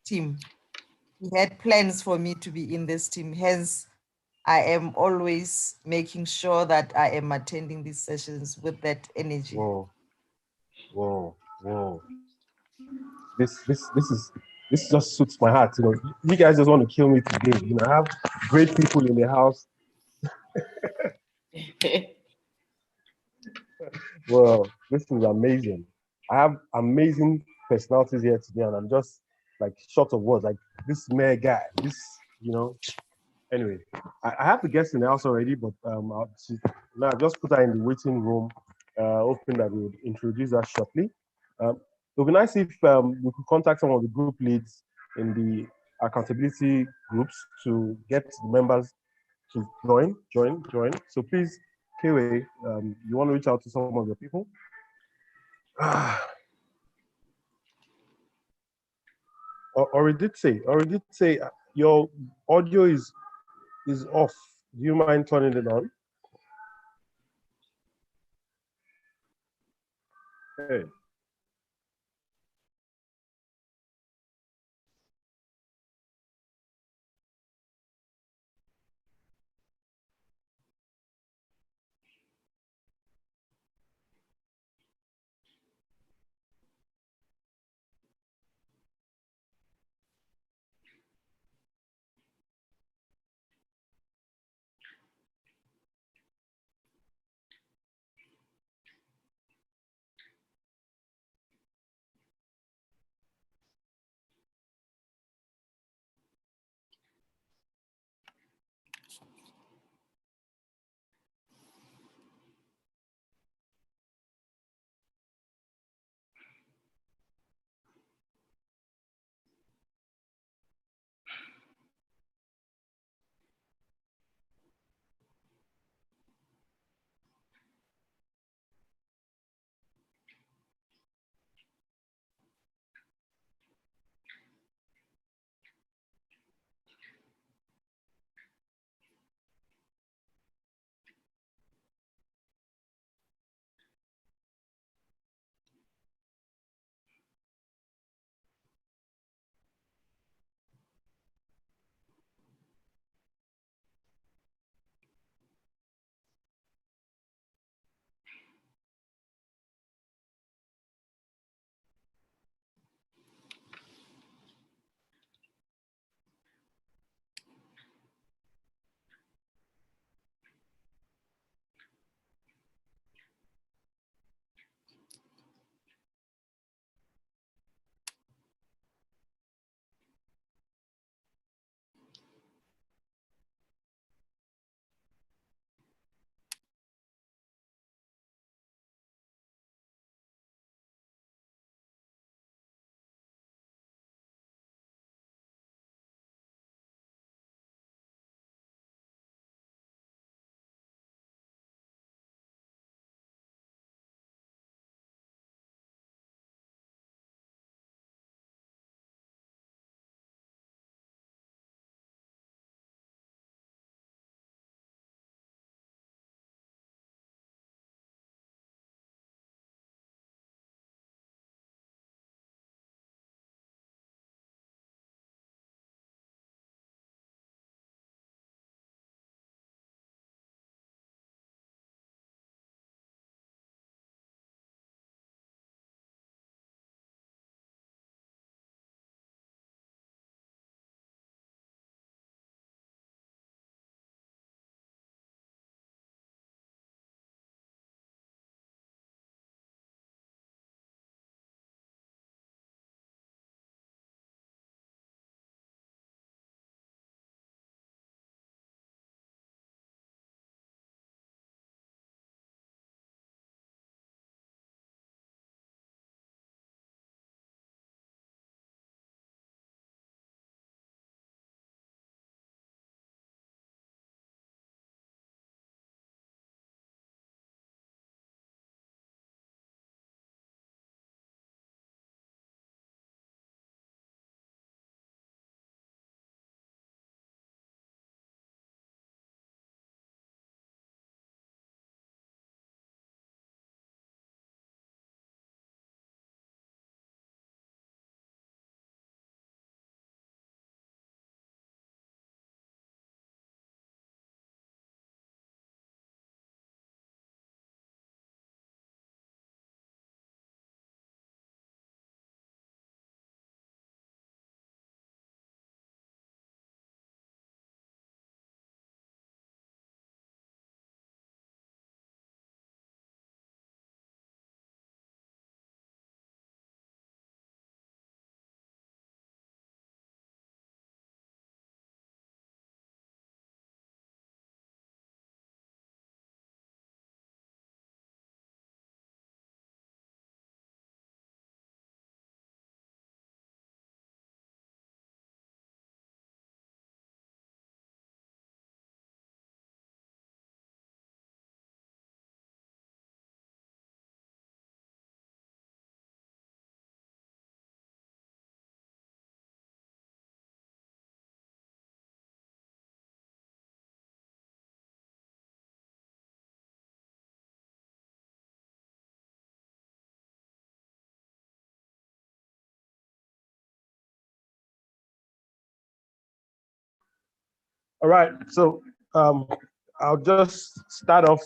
team. He had plans for me to be in this team. Hence, I am always making sure that I am attending these sessions with that energy. Whoa, whoa, whoa. This just suits my heart. You know, you guys just want to kill me today. You know, I have great people in the house. Well, this is amazing. I have amazing personalities here today, and I'm just like short of words. Like this mayor guy, this, you know. Anyway, I have the guest in the house already, but now just put her in the waiting room, hoping that we would introduce her shortly. Um, it would be nice if we could contact some of the group leads in the accountability groups to get the members to join. So please, Kewe, you want to reach out to some of your people? Or did say your audio is off. Do you mind turning it on? Hey. All right. So I'll just start off.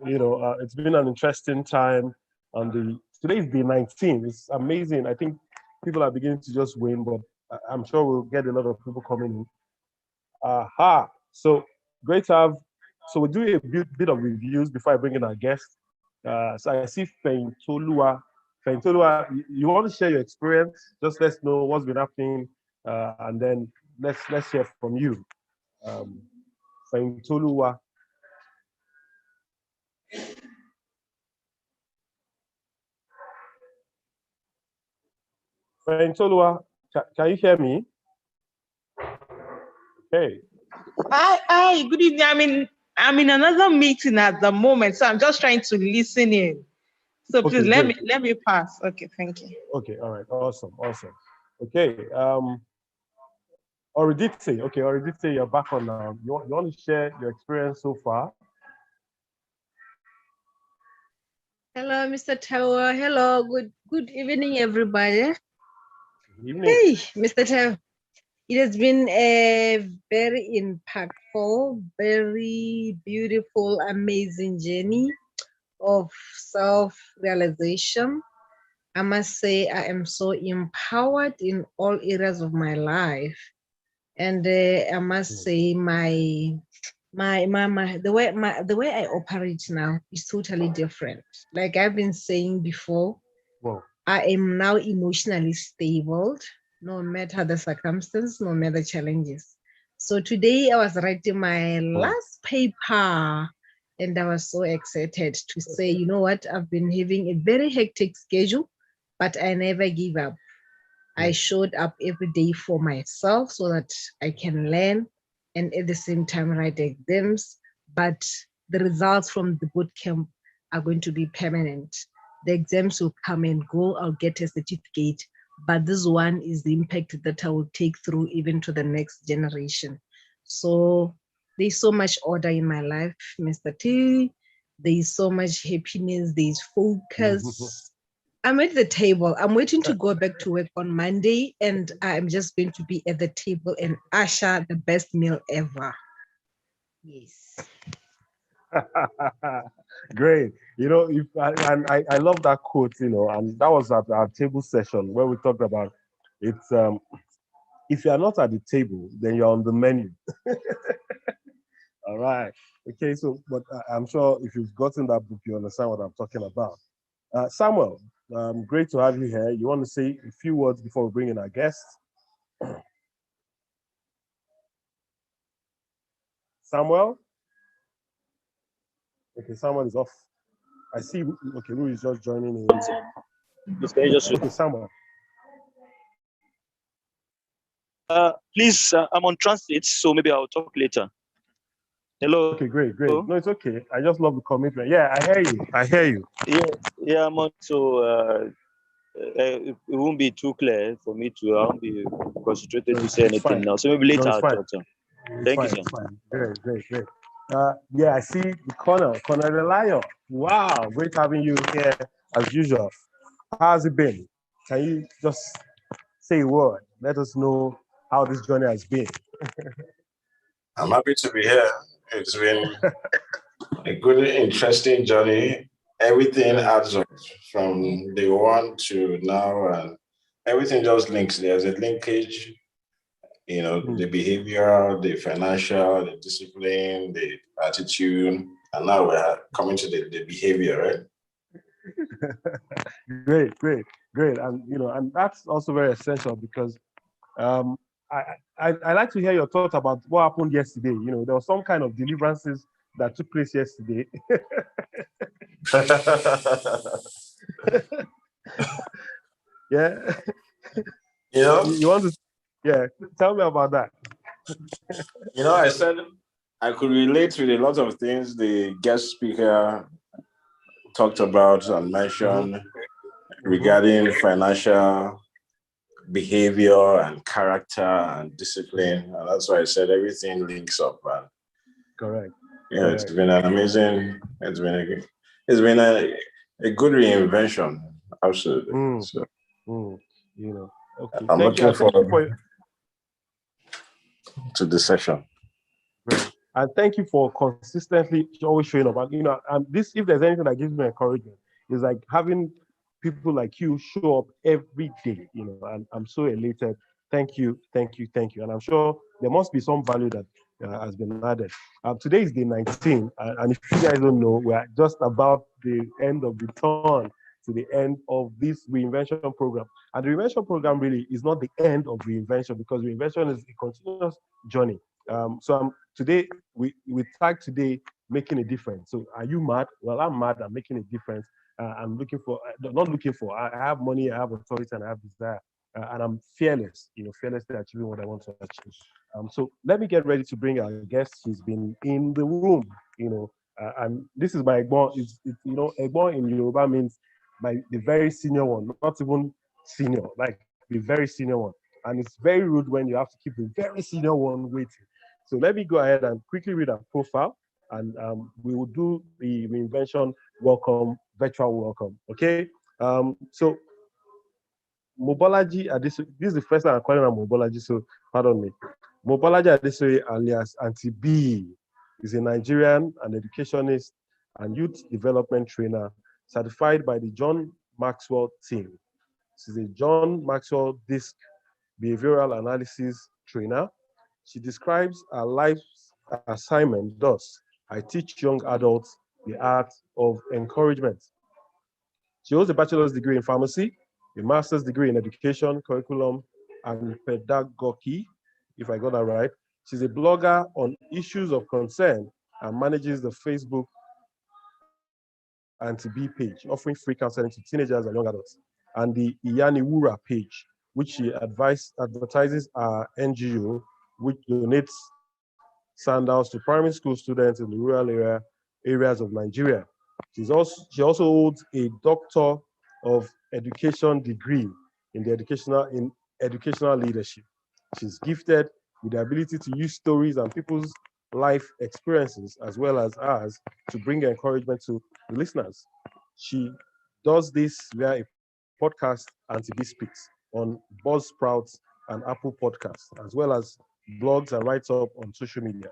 It's been an interesting time. Today is day 19. It's amazing. I think people are beginning to just win, but I'm sure we'll get a lot of people coming in. Aha. So great to have. So we'll do a bit of reviews before I bring in our guest. So I see Fentolua. Fentolua, you want to share your experience? Just let us know what's been happening, and then let's hear from you. Um, Fentolua. Fentolua, can you hear me? Hey. Hi, good evening. I'm in another meeting at the moment, so I'm just trying to listen in. So please let me pass. Okay, thank you. Okay, all right, awesome. Okay, Oridite, you're back on now. You want to share your experience so far? Hello, Mr. Tower. Hello, good evening, everybody. Evening. Hey, Mr. Tower. It has been a very impactful, very beautiful, amazing journey of self-realization. I must say I am so empowered in all areas of my life. And I must say the way I operate now is totally different. Like I've been saying before, Whoa. I am now emotionally stable, no matter the circumstance, no matter challenges. So today I was writing my last paper and I was so excited to say, you know what, I've been having a very hectic schedule, but I never give up. I showed up every day for myself so that I can learn and at the same time write exams. But the results from the boot camp are going to be permanent. The exams will come and go. I'll get a certificate. But this one is the impact that I will take through even to the next generation. So there's so much order in my life, Mr. T. There's so much happiness. There's focus. I'm at the table. I'm waiting to go back to work on Monday, and I'm just going to be at the table and usher the best meal ever. Yes. Great. I love that quote, and that was at our table session where we talked about it's if you are not at the table, then you're on the menu. All right. Okay, so but I'm sure if you've gotten that book, you understand what I'm talking about. Samuel, great to have you here. You want to say a few words before we bring in our guest? Samuel? Okay, Samuel is off. I see. Okay, Lou is just joining in. Okay, Samuel. Please, I'm on transit, so maybe I'll talk later. Hello. Okay, great. No, it's okay. I just love the commitment. Yeah, I hear you. Yeah, I'm on. So it won't be too clear for me to. I won't be concentrated to say anything now. So maybe later I'll talk. Thank you, sir. Great. Yeah, I see the Colonel the Lion. Wow, great having you here as usual. How's it been? Can you just say a word? Let us know how this journey has been. I'm happy to be here. It's been a good, interesting journey. Everything adds up from day one to now, and everything just links. There's a linkage, the behavior, the financial, the discipline, the attitude, and now we're coming to the behavior, right? Great. And that's also very essential because I like to hear your thoughts about what happened yesterday. There was some kind of deliverances that took place yesterday. Yeah. You want to? Yeah. Tell me about that. I said I could relate with a lot of things the guest speaker talked about and mentioned regarding financial behavior and character and discipline. And that's why I said everything links up. And correct. It's been an amazing, it's been a good reinvention. Absolutely. So, okay. I'm looking forward to the session. Great. And thank you for consistently always showing up. And this, if there's anything that gives me encouragement, is like having people like you show up every day. And I'm so elated. Thank you, thank you, thank you. And I'm sure there must be some value that has been added. Today is day 19, and if you guys don't know, we're just about the end of the turn to the end of this reinvention program. And the reinvention program really is not the end of reinvention, because reinvention is a continuous journey. So today we tag today making a difference. So are you mad? Well, I'm mad. I'm making a difference. I'm looking for, not looking for. I have money, I have authority, and I have desire, and I'm fearless. Fearlessly achieving what I want to achieve. So let me get ready to bring our guest. She's been in the room. And this is my Egbon. Egbon in Yoruba means the very senior one, not even senior, like the very senior one. And it's very rude when you have to keep the very senior one waiting. So let me go ahead and quickly read our profile, and we will do the reinvention welcome, virtual welcome. Okay. So Mobolaji Adesoye, this is the first time I'm calling her Mobolaji, so pardon me. Mobolaji Adesoye, alias Auntie B, is a Nigerian, an educationist and youth development trainer certified by the John Maxwell team. She's a John Maxwell DISC behavioral analysis trainer. She describes her life's assignment thus: I teach young adults the art of encouragement. She holds a bachelor's degree in pharmacy, a master's degree in education, curriculum, and pedagogy, if I got that right. She's a blogger on issues of concern and manages the Facebook Anti-B page, offering free counseling to teenagers and young adults, and the Iyaniwura page, which she advertises our NGO, which donates sandals to primary school students in the rural areas of Nigeria. She also holds a Doctor of Education degree in educational leadership. She's gifted with the ability to use stories and people's life experiences as well as ours to bring encouragement to listeners. She does this via a podcast, Anti-B Speaks, on Buzzsprout and Apple Podcasts, as well as blogs and writes up on social media.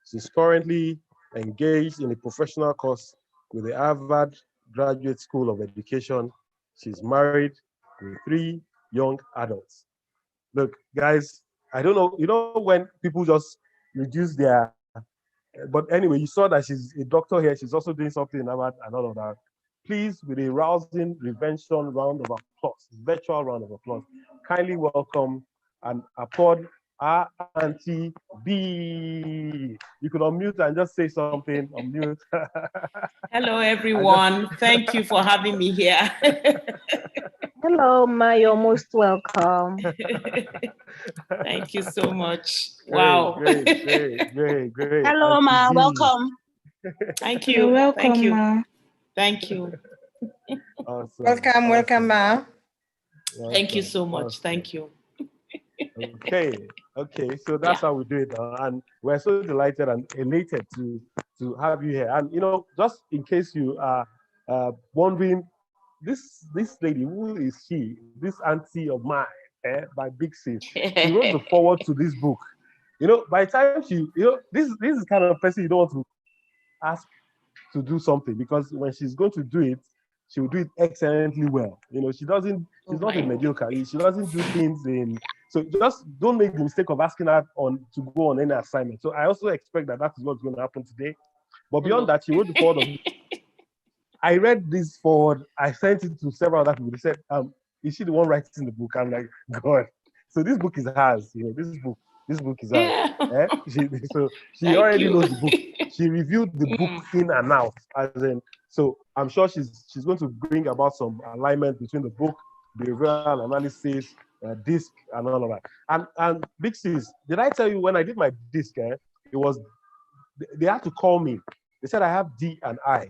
She's currently engaged in a professional course with the Harvard Graduate School of Education. She's married with 3 young adults. Look, guys, I don't know, when people just reduce their, but anyway, you saw that she's a doctor here. She's also doing something in Harvard and all of that. Please, with a rousing reinvention round of applause, virtual round of applause, kindly welcome and applaud our Auntie B. You could unmute and just say something. Unmute. Hello, everyone. Thank you for having me here. Hello, Ma. You're most welcome. Thank you so much. Wow. Great. Hello, Ma. Welcome. Thank you. You're welcome, Thank you. Ma. Thank you. Awesome. Welcome, Ma. Thank you so much. Thank you. Okay. So that's how we do it, and we're so delighted and elated to have you here. And just in case you are wondering, this lady, who is she? This auntie of mine, by Big Sis. She wrote the foreword to this book. By the time this is the kind of person you don't want to ask to do something, because when she's going to do it, she will do it excellently well. She's not a mediocre. She doesn't do things in. So just don't make the mistake of asking her to go on any assignment. So I also expect that is what's going to happen today. But beyond that, she wrote the forward of I read this forward. I sent it to several other people. They said, is she the one writing the book? I'm like, God. So this book is hers. This book is hers. She already knows the book. She reviewed the book in and out. So I'm sure she's going to bring about some alignment between the book, behavioral analysis, disc, and all of that. And Big Sis, did I tell you when I did my disc? It was they had to call me. They said I have D and I.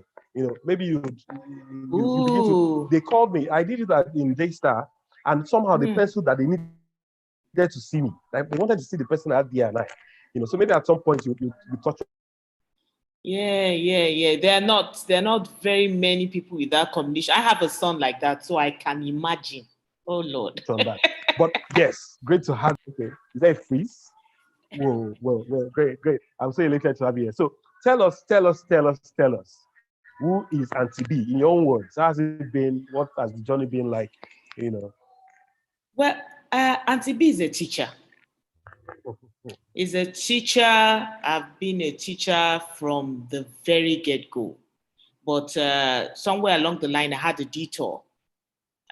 Maybe you begin to. They called me. I did it in Daystar, and somehow they penciled that they needed to see me. Like they wanted to see the person that had D and I. So maybe at some point you touch. Yeah. There are not very many people with that combination. I have a son like that, so I can imagine. Oh Lord. On that. But yes, great to have you. Okay. Is that a freeze? Whoa, great. I'm so elated to have you here. So tell us, who is Auntie B in your own words? How has it been? What has the journey been like? You know. Well, Auntie B is a teacher. Is a teacher. I've been a teacher from the very get-go. But somewhere along the line, I had a detour.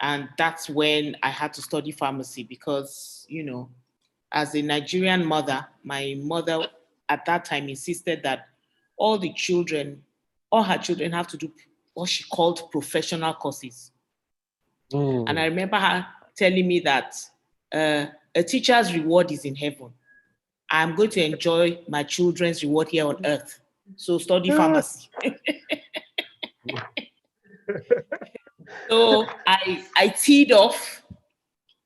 And that's when I had to study pharmacy because, as a Nigerian mother, my mother at that time insisted that all her children have to do what she called professional courses. And I remember her telling me that a teacher's reward is in heaven. I'm going to enjoy my children's reward here on earth. So study pharmacy. So I teed off,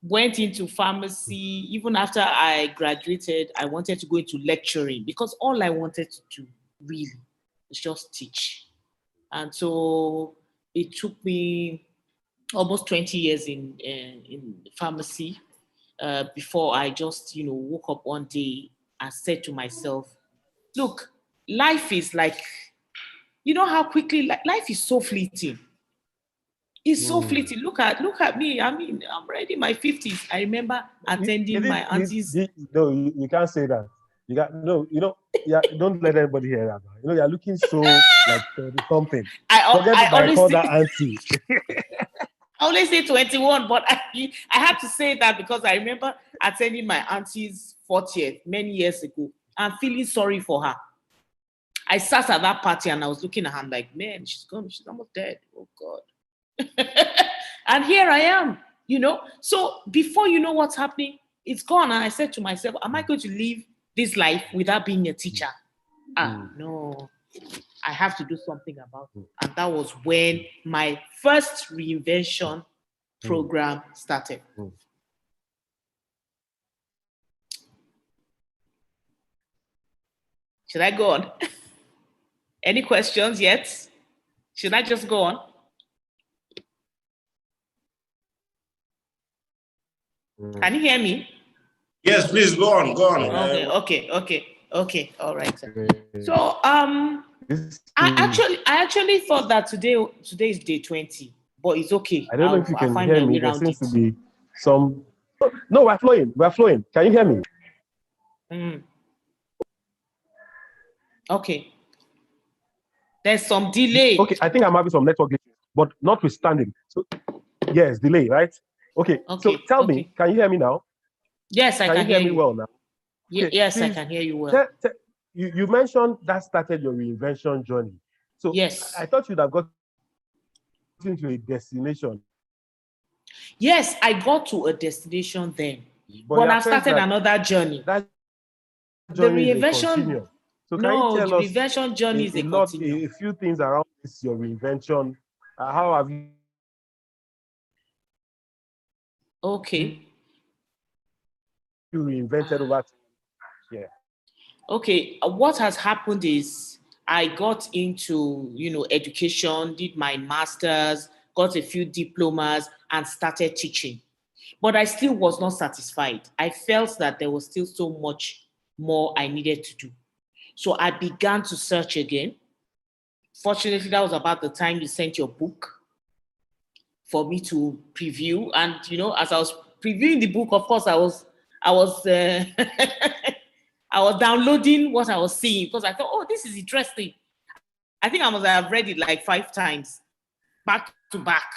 went into pharmacy. Even after I graduated, I wanted to go into lecturing because all I wanted to do really was just teach. And so it took me almost 20 years in pharmacy before I just, woke up one day and said to myself, look, life is like, how quickly life is so fleeting. It's so fleeting. Look at me. I mean, I'm already in my 50s. I remember attending my auntie's. No, you can't say that. Don't let anybody hear that. You're looking so like something. I always call that auntie. I always say 21, but I have to say that because I remember attending my auntie's 40th many years ago and feeling sorry for her. I sat at that party and I was looking at her like, man, she's gone. She's almost dead. Oh God. And here I am, So before you know what's happening, it's gone. And I said to myself, am I going to live this life without being a teacher? No, I have to do something about it. And that was when my first reinvention program started. Should I go on? Any questions yet? Should I just go on? Can you hear me? Yes, please go on. Okay. All right. So I actually thought that today is day 20, but it's okay. I don't know if you can hear me. There seems to be some. No, we're flowing. Can you hear me? Okay. There's some delay. Okay, I think I'm having some network issues, but notwithstanding. So yes, delay, right? Okay. So tell me, can you hear me now? Yes, I can hear you. Can you hear me well now? Okay, yes, please, I can hear you well. You mentioned that started your reinvention journey. So yes, I thought you'd have got into a destination. Yes, I got to a destination then, but I've started another journey. That journey the reinvention. So can you tell us the reinvention journey is a few things around this, your reinvention? How have you? Okay. You reinvented over. Yeah. Okay. What has happened is I got into, education, did my master's, got a few diplomas, and started teaching. But I still was not satisfied. I felt that there was still so much more I needed to do. So I began to search again. Fortunately, that was about the time you sent your book for me to preview. And, as I was previewing the book, of course, I was I was downloading what I was seeing because I thought, oh, this is interesting. I think I must have read it like 5 times back to back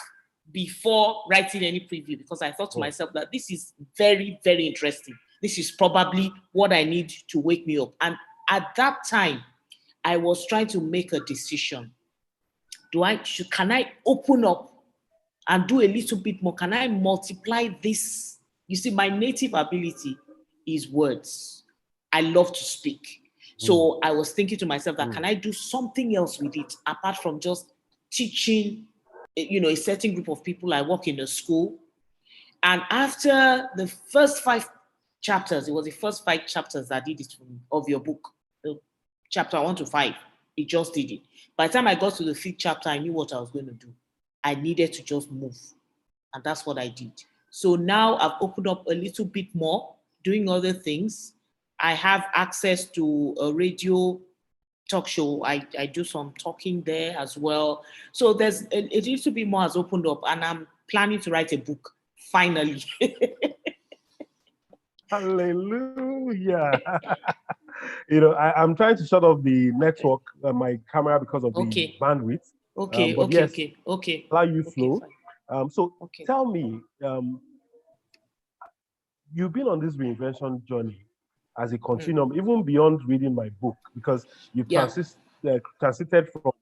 before writing any preview because I thought to myself that this is very, very interesting. This is probably what I need to wake me up. And at that time, I was trying to make a decision. Can I open up and do a little bit more? Can I multiply this? You see, my native ability is words. I love to speak. So I was thinking to myself that can I do something else with it apart from just teaching, a certain group of people? I work in a school. And after the first 5 chapters, it was the first 5 chapters that did it of your book, chapter 1 to 5. It just did it. By the time I got to the 5th chapter, I knew what I was going to do. I needed to just move. And that's what I did. So now I've opened up a little bit more, doing other things. I have access to a radio talk show. I do some talking there as well. So there's a little bit more has opened up, and I'm planning to write a book finally. Hallelujah. I'm trying to shut off the network, my camera, because of the bandwidth. Okay, but okay, yes, okay. Allow you flow. So tell me, you've been on this reinvention journey as a continuum, even beyond reading my book, because you transited from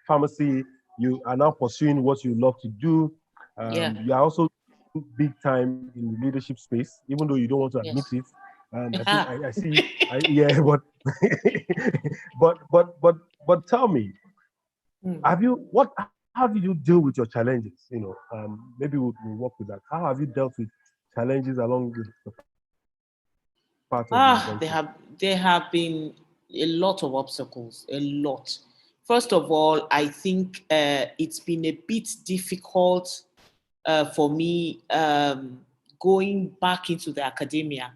pharmacy. You are now pursuing what you love to do. You are also big time in the leadership space, even though you don't want to admit it. And I think I see, but tell me, how do you deal with your challenges? Maybe we'll work with that. How have you dealt with challenges along the path of reinvention? There have been a lot of obstacles, a lot. First of all, I think it's been a bit difficult for me going back into the academia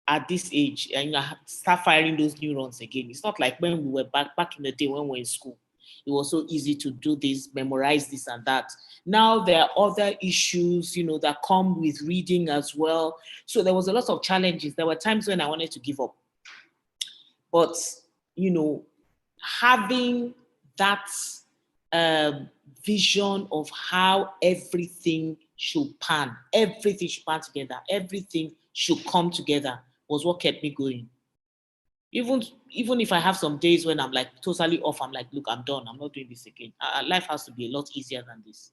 at this age, and start firing those neurons again. It's not like when we were back in the day when we were in school. It was so easy to do this, memorize this and that. Now there are other issues, that come with reading as well. So there was a lot of challenges. There were times when I wanted to give up. But, having that vision of how everything should pan together, everything should come together was what kept me going. Even if I have some days when I'm like totally off, I'm like, look, I'm done. I'm not doing this again. Life has to be a lot easier than this.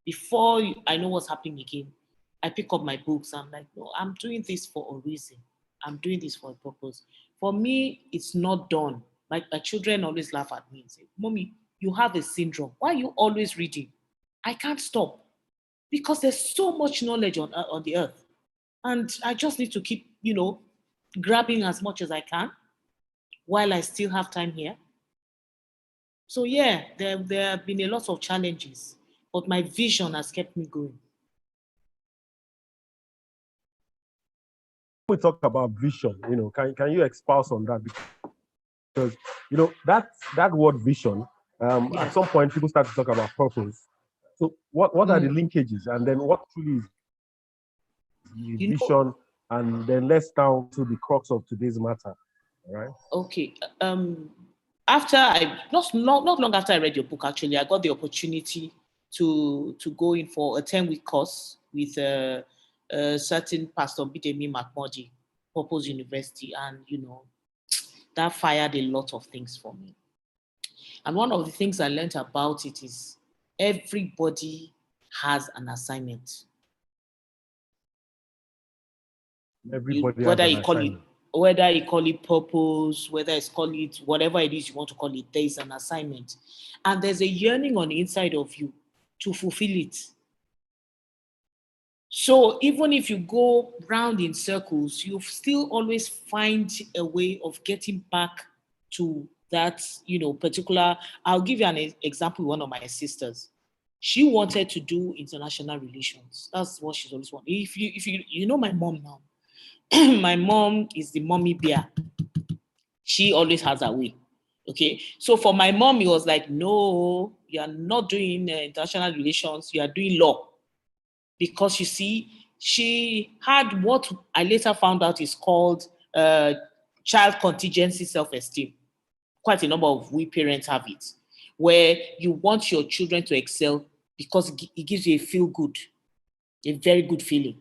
Before I know what's happening again, I pick up my books. I'm like, no, I'm doing this for a reason. I'm doing this for a purpose. For me, it's not done. My children always laugh at me and say, Mommy, you have a syndrome. Why are you always reading? I can't stop because there's so much knowledge on the earth. And I just need to keep, grabbing as much as I can while I still have time here. So yeah, there have been a lot of challenges, but my vision has kept me going. We talk about vision, can you espouse on that? Because that word vision, at some point people start to talk about purpose. So what are the linkages, and then what truly is the vision, and then let's down to the crux of today's matter. All right. Okay. After not long after I read your book, actually, I got the opportunity to go in for a 10-week course with a certain Pastor Bidemi Makmoji, Purpose University, and that fired a lot of things for me. And one of the things I learned about it is everybody has an assignment. Everybody whether you call it purpose, whether it's call it whatever it is you want to call it, there is an assignment. And there's a yearning on the inside of you to fulfill it. So even if you go round in circles, you still always find a way of getting back to that, particular. I'll give you an example with one of my sisters. She wanted to do international relations. That's what she's always wanted. If you know my mom now, my mom is the mommy bear. She always has her way. Okay. So for my mom, it was like, no, you are not doing international relations. You are doing law. Because you see, she had what I later found out is called child contingency self-esteem. Quite a number of we parents have it, where you want your children to excel because it gives you a feel good, a very good feeling.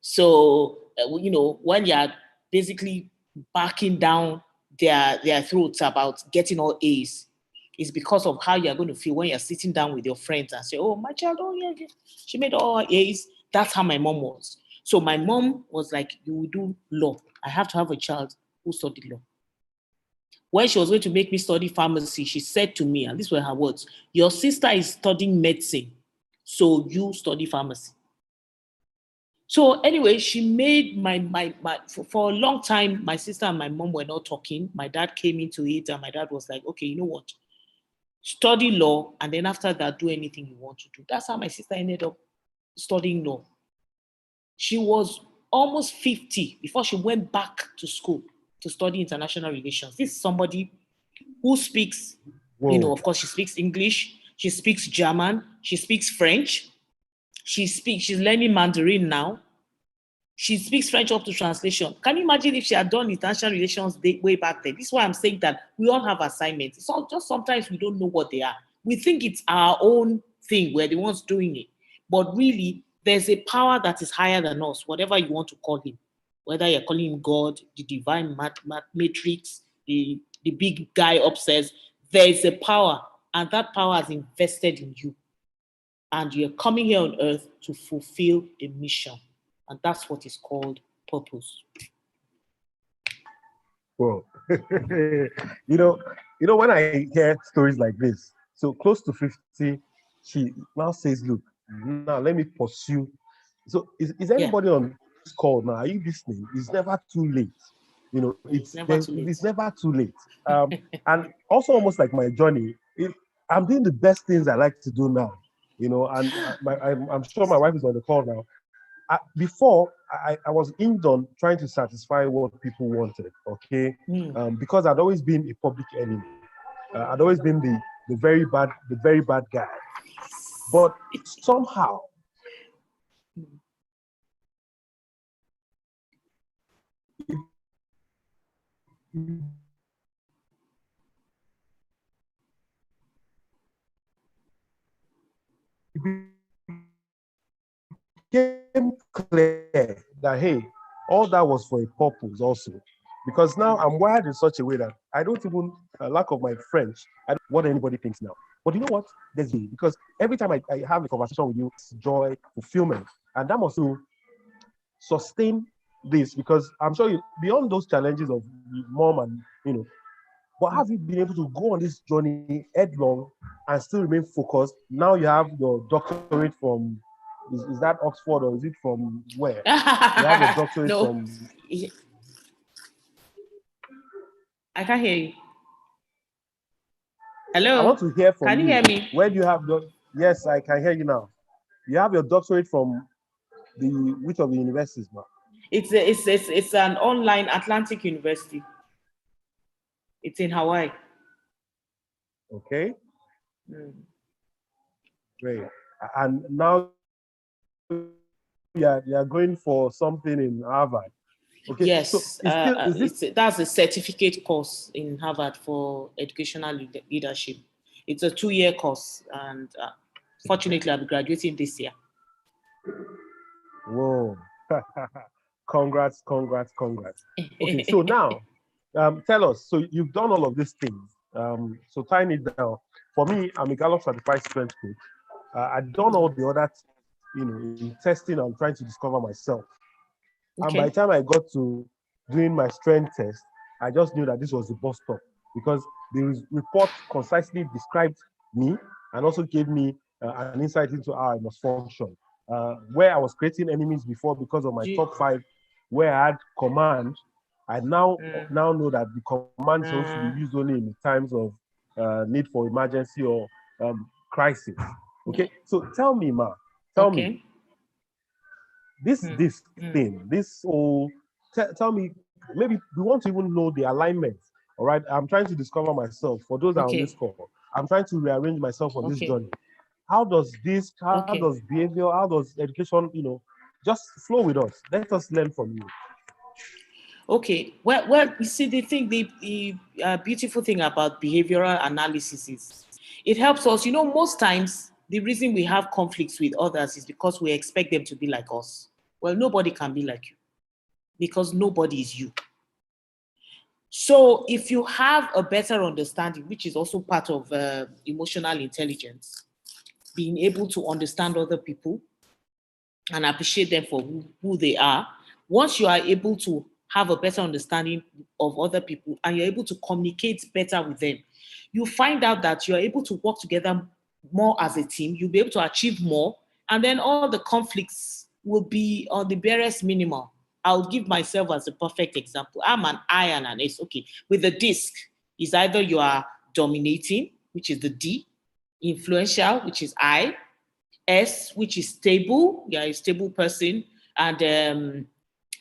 So, when you're basically backing down their throats about getting all A's, it's because of how you're going to feel when you're sitting down with your friends and say, oh, my child, oh, yeah, she made all A's. That's how my mom was. So my mom was like, you will do law. I have to have a child who studied law. When she was going to make me study pharmacy, she said to me, and these were her words, your sister is studying medicine, so you study pharmacy. So anyway, she made my for a long time, my sister and my mom were not talking. My dad came into it and my dad was like, okay, you know what? Study law, and then after that, do anything you want to do. That's how my sister ended up studying law. She was almost 50 before she went back to school to study international relations. This is somebody who speaks, Whoa. of course, she speaks English, she speaks German, she speaks French, she's learning Mandarin now. She speaks French up to translation. Can you imagine if she had done international relations way back then? This is why I'm saying that we all have assignments. It's all just sometimes we don't know what they are. We think it's our own thing. We're the ones doing it. But really, there's a power that is higher than us, whatever you want to call him. Whether you're calling him God, the divine matrix, the big guy upstairs, there is a power, and that power is invested in you. And you're coming here on earth to fulfill a mission. And that's what is called purpose. Well, when I hear stories like this, so close to 50, she now says, look, now let me pursue. So is anybody on this call now? Are you listening? It's never too late. It's never too late. And also almost like my journey, I'm doing the best things I like to do now, and I'm sure my wife is on the call now. Before, I was inked on trying to satisfy what people wanted, okay? Because I'd always been a public enemy. I'd always been the very bad guy. But somehow, became clear that, hey, all that was for a purpose also. Because now I'm wired in such a way that I don't even, lack of my French, I don't know what anybody thinks now. But you know what? Because every time I have a conversation with you, it's joy, fulfillment. And that must sustain this, because I'm sure beyond those challenges of mom and, but have you been able to go on this journey headlong and still remain focused? Now you have your doctorate from, is that Oxford or is it from where? You have a doctorate from... I can't hear you. Hello? I want to hear from you. Can you hear me? Where do you have your... Yes, I can hear you now. You have your doctorate from which of the universities, man? It's an online Atlantic University. It's in Hawaii. Okay. Great. And now you are going for something in Harvard. Okay. Yes, So that's a certificate course in Harvard for educational leadership. It's a 2-year course, and fortunately, I'll be graduating this year. Whoa. Congrats. Okay, so now, tell us, so you've done all of these things. So tying it down, for me, I'm a Gallup certified strength coach. I've done all the other, in testing and trying to discover myself. Okay. And by the time I got to doing my strength test, I just knew that this was the bus stop, because the report concisely described me and also gave me an insight into how I must function. Where I was creating enemies before because of my top 5, where I had command, I now know that the command is supposed to be used only in times of need for emergency or crisis. Okay, so tell me, Ma, tell me, this thing, this whole, tell me, maybe we want to even know the alignment. All right, I'm trying to discover myself. For those that are on this call, I'm trying to rearrange myself on this journey. How does this, how does behavior, how does education, just flow with us? Let us learn from you. Okay, well, you see, the beautiful thing about behavioral analysis is it helps us. Most times the reason we have conflicts with others is because we expect them to be like us. Well, nobody can be like you because nobody is you. So if you have a better understanding, which is also part of emotional intelligence, being able to understand other people and appreciate them for who they are, once you are able to have a better understanding of other people and you're able to communicate better with them, you find out that you're able to work together more as a team, you'll be able to achieve more, and then all the conflicts will be on the barest minimal. I'll give myself as a perfect example. I'm an I and an S. Okay, with the disc, is either you are dominating, which is the D, influential, which is I, S, which is stable, you're a stable person, and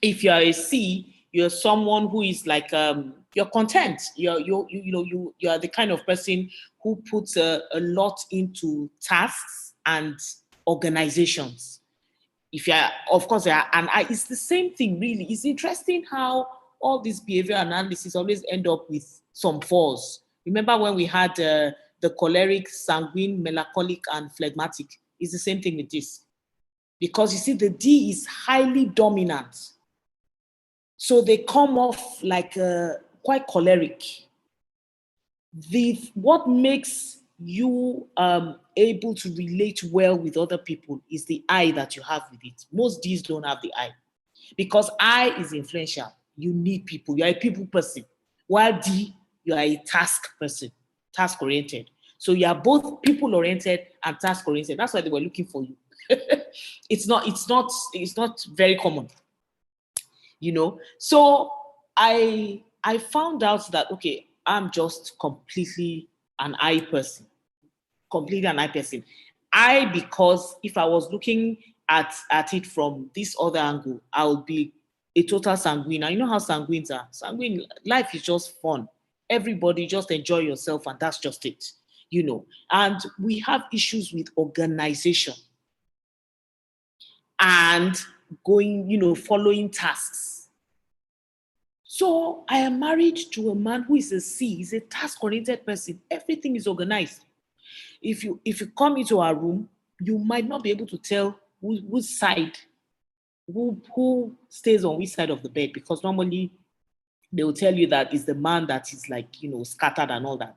if you are a C, you're someone who is like you're content. You are the kind of person who puts a lot into tasks and organizations. If you're, of course, it's the same thing, really. It's interesting how all this behavior analysis always end up with some falls. Remember when we had the choleric, sanguine, melancholic, and phlegmatic? It's the same thing with this. Because you see, the D is highly dominant. So they come off like quite choleric. What makes you able to relate well with other people is the I that you have with it. Most Ds don't have the I. Because I is influential. You need people. You are a people person. While D, you are a task person, task-oriented. So you are both people-oriented and task-oriented. That's why they were looking for you. It's not very common, you know. So I found out that, okay, I'm just completely an I person. Completely an I person. Because if I was looking at it from this other angle, I would be a total sanguine. Now, you know how sanguines are. Sanguine, life is just fun. Everybody just enjoy yourself, and that's just it, you know. And we have issues with organization and going, you know, following tasks. So I am married to a man who is a C. He's a task-oriented person. Everything is organized. If you come into our room, you might not be able to tell who stays on which side of the bed, because normally they will tell you that it's the man that is like, you know, scattered and all that.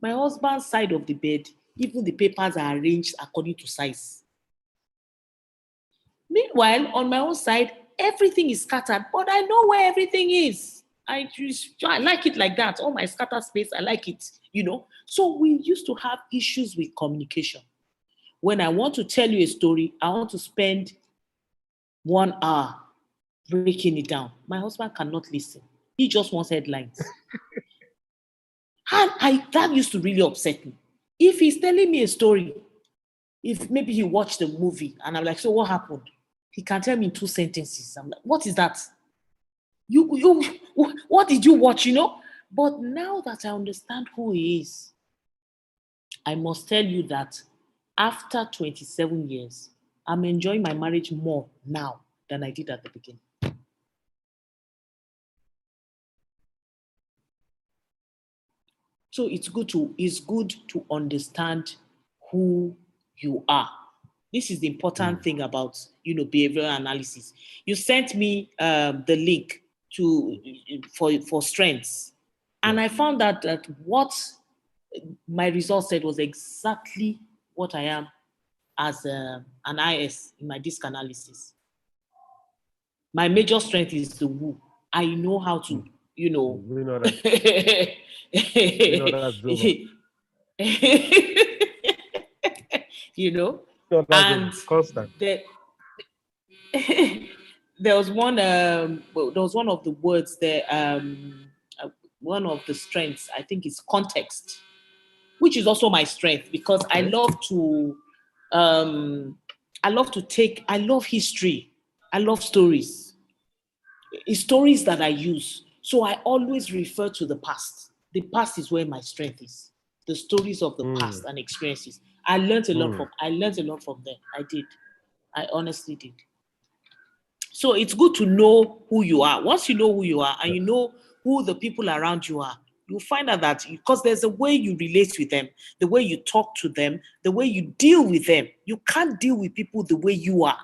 My husband's side of the bed, even the papers are arranged according to size. Meanwhile, on my own side, everything is scattered, but I know where everything is. I like it like that. All my scattered space, I like it, you know. So we used to have issues with communication. When I want to tell you a story, I want to spend 1 hour breaking it down. My husband cannot listen. He just wants headlines. And that used to really upset me. If he's telling me a story, if maybe he watched a movie and I'm like, so what happened? He can tell me in 2 sentences. I'm like, what is that? What did you watch, you know? But now that I understand who he is, I must tell you that after 27 years, I'm enjoying my marriage more now than I did at the beginning. So it's good to understand who you are. This is the important thing about, you know, behavioral analysis. You sent me the link for strengths, and I found that what my results said was exactly what I am as an IS in my DISC analysis. My major strength is the who. I know how to, you know. We know that. We know that's you know, and constant. There was one. There was one of the words there. One of the strengths, I think, is context, which is also my strength, because I love to. I love history. I love stories. It's stories that I use. So I always refer to the past. The past is where my strength is. The stories of the past and experiences. I learned a lot from them. I did. I honestly did. So it's good to know who you are. Once you know who you are and you know who the people around you are, you'll find out that, because there's a way you relate with them, the way you talk to them, the way you deal with them. You can't deal with people the way you are.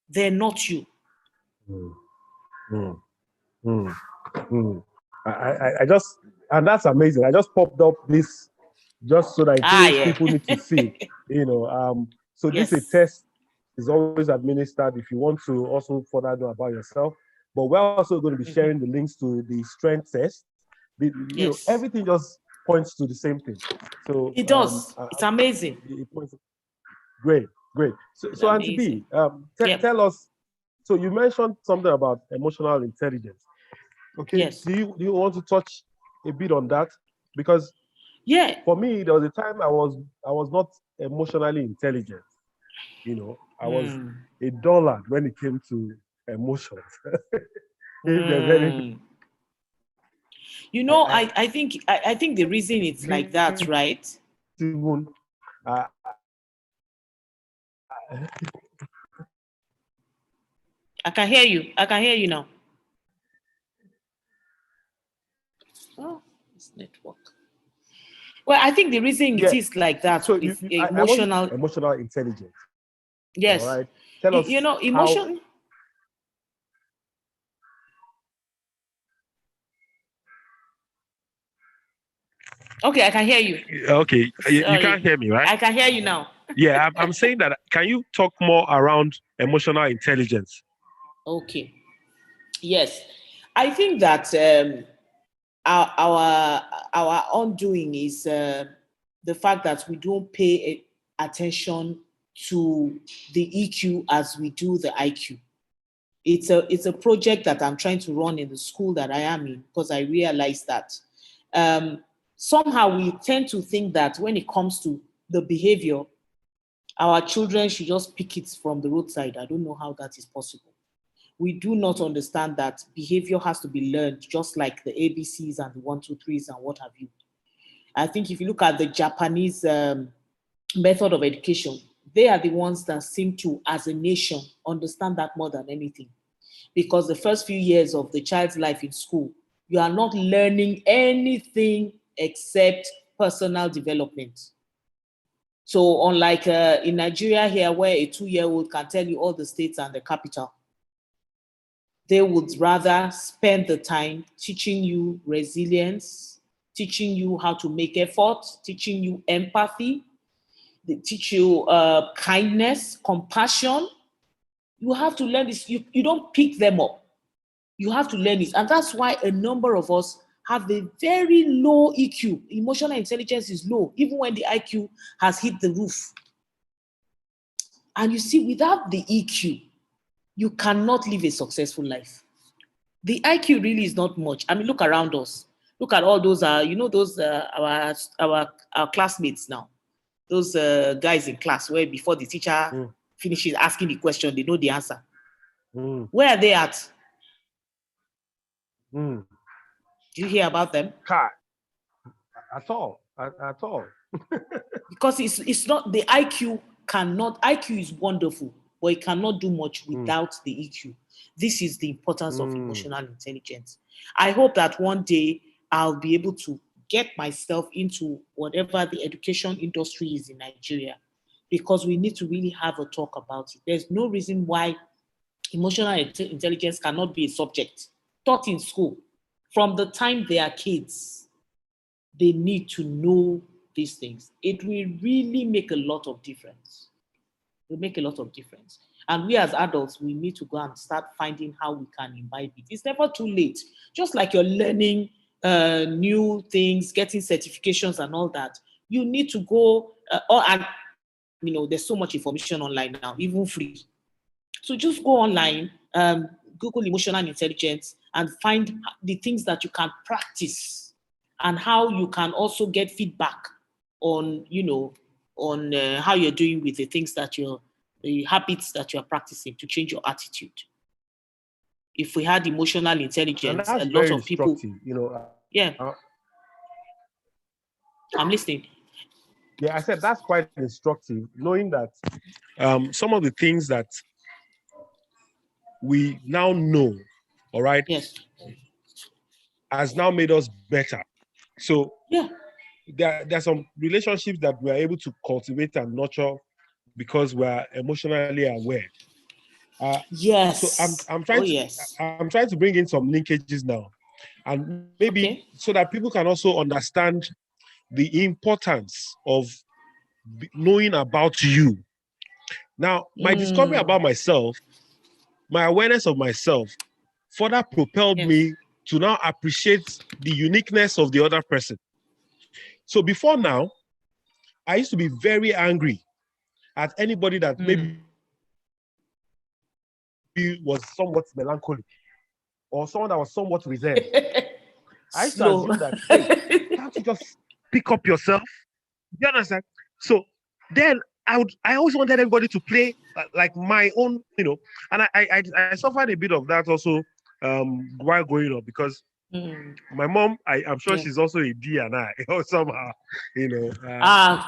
They're not you. I just, and that's amazing. I just popped up this just so that people need to see, you know. So this is a test is always administered if you want to also further know about yourself. But we're also going to be sharing the links to the strength test. You know, everything just points to the same thing. So it does. It's amazing. It points. Great. So Auntie B, tell us. So you mentioned something about emotional intelligence. Okay. Yes. Do you want to touch a bit on that? Because for me, there was a time I was not emotionally intelligent. You know, I was a dullard when it came to emotions. If there's any, you know, I think the reason it's like that, right? Even, I can hear you. I can hear you now. Oh, it's network. Well, I think the reason it is like that so is emotional intelligence. Yes. All right. Tell us. You know, emotion. Okay, I can hear you. Okay, you can't hear me, right? I can hear you now. Yeah, I'm saying that. Can you talk more around emotional intelligence? Okay. Yes, I think that our undoing is the fact that we don't pay attention to the EQ as we do the IQ. It's a project that I'm trying to run in the school that I am in, because I realize that somehow we tend to think that when it comes to the behavior, our children should just pick it from the roadside. I don't know how that is possible. We do not understand that behavior has to be learned, just like the ABCs and the 1, 2, 3s and what have you. I think if you look at the Japanese method of education, they are the ones that seem to, as a nation, understand that more than anything. Because the first few years of the child's life in school, you are not learning anything except personal development. So unlike in Nigeria here, where a 2-year-old can tell you all the states and the capital, they would rather spend the time teaching you resilience, teaching you how to make effort, teaching you empathy. They teach you kindness, compassion. You have to learn this. You don't pick them up. You have to learn this. And that's why a number of us have a very low EQ. Emotional intelligence is low, even when the IQ has hit the roof. And you see, without the EQ, you cannot live a successful life. The IQ really is not much. I mean, look around us. Look at all those, those our classmates now. Those guys in class where before the teacher finishes asking the question, they know the answer. Where are they at? Do you hear about them? At all. Because it's not, the IQ is wonderful, but it cannot do much without the EQ. This is the importance of emotional intelligence. I hope that one day I'll be able to get myself into whatever the education industry is in Nigeria, because we need to really have a talk about it. There's no reason why emotional intelligence cannot be a subject taught in school. From the time they are kids, they need to know these things. It will really make a lot of difference. It will make a lot of difference. And we as adults, we need to go and start finding how we can imbibe it. It's never too late. Just like you're learning new things, getting certifications and all that, you need to go, there's so much information online now, even free. So just go online, Google emotional intelligence, and find the things that you can practice and how you can also get feedback on, how you're doing with the things that the habits that you're practicing to change your attitude. If we had emotional intelligence, a lot of people, I'm listening. Yeah, I said that's quite instructive, knowing that some of the things that we now know, all right, has now made us better. So there are some relationships that we are able to cultivate and nurture because we are emotionally aware. So I'm trying to bring in some linkages now, and maybe so that people can also understand the importance of knowing about you. Now, my discovery about myself, my awareness of myself, further propelled me to now appreciate the uniqueness of the other person. So before now, I used to be very angry at anybody that maybe was somewhat melancholic or someone that was somewhat reserved. I used to assume that, hey, can't you just pick up yourself? You understand? So then I always wanted everybody to play like my own, and I suffered a bit of that also while growing up, because my mom, I'm sure she's also a D and I, or somehow,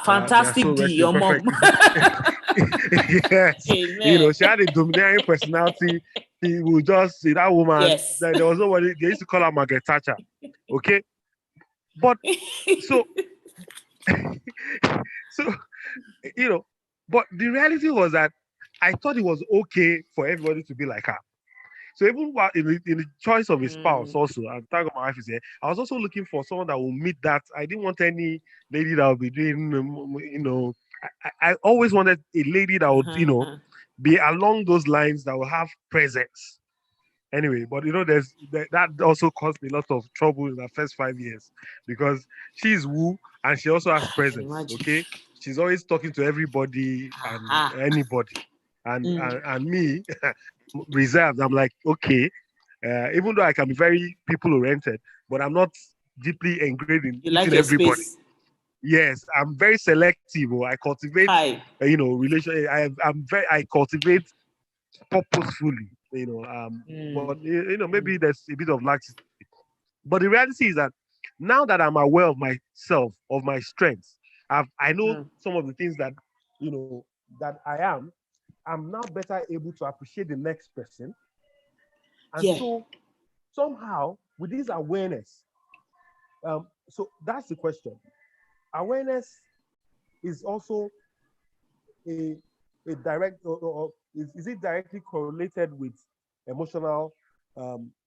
fantastic so D, your mom. Yes, Amen. she had a domineering personality. She would just see that woman. Yes. There was nobody. They used to call her Margaret Thatcher. Okay, but so so but the reality was that I thought it was okay for everybody to be like her. So even while in the choice of a spouse, also, and thank God my wife is here, I was also looking for someone that will meet that. I didn't want any lady that would be doing, I always wanted a lady that would, be along those lines, that will have presence. Anyway, but that also caused me a lot of trouble in the first 5 years, because she's woo and she also has presence. Okay, she's always talking to everybody and anybody, and me reserved. I'm like, okay, even though I can be very people oriented, but I'm not deeply engraved in meeting everybody. Space. Yes, I'm very selective. I cultivate, relation. I cultivate purposefully. But maybe there's a bit of laxity. But the reality is that now that I'm aware of myself, of my strengths, I know some of the things that that I'm now better able to appreciate the next person. And so somehow with this awareness, so that's the question. Awareness is also a direct, or is it directly correlated with emotional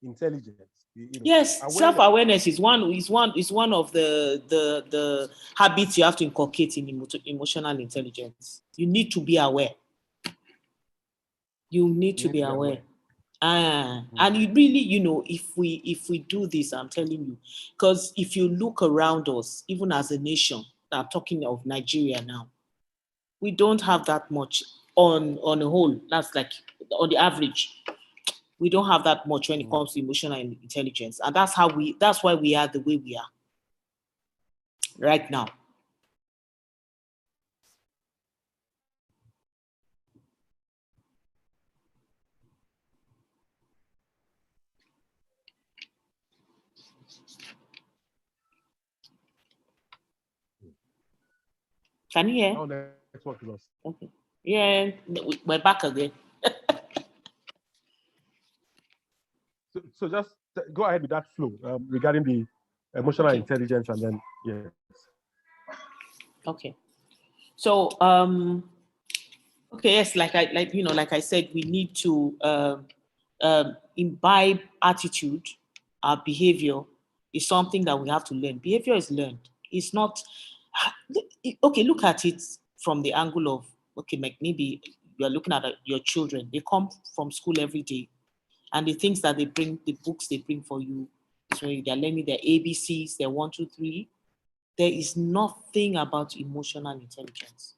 intelligence? Yes, self-awareness is one of the habits you have to inculcate in emotional intelligence. You need to be aware. You need to be aware. And you really, if we do this, I'm telling you, because if you look around us, even as a nation, I'm talking of Nigeria now, we don't have that much on a whole. That's like on the average. We don't have that much when it comes to emotional intelligence. And that's why we are the way we are right now. Can you hear? Oh, network lost. Okay. Yeah, we're back again. So just go ahead with that flow regarding the emotional intelligence, and then yes. Okay. So yes, like I said, we need to imbibe attitude. Our behavior is something that we have to learn. Behavior is learned. It's not okay. Look at it from the angle of maybe you're looking at your children. They come from school every day, and the things that they bring, the books they bring for you, so they're learning their ABCs, their 1, 2, 3. There is nothing about emotional intelligence.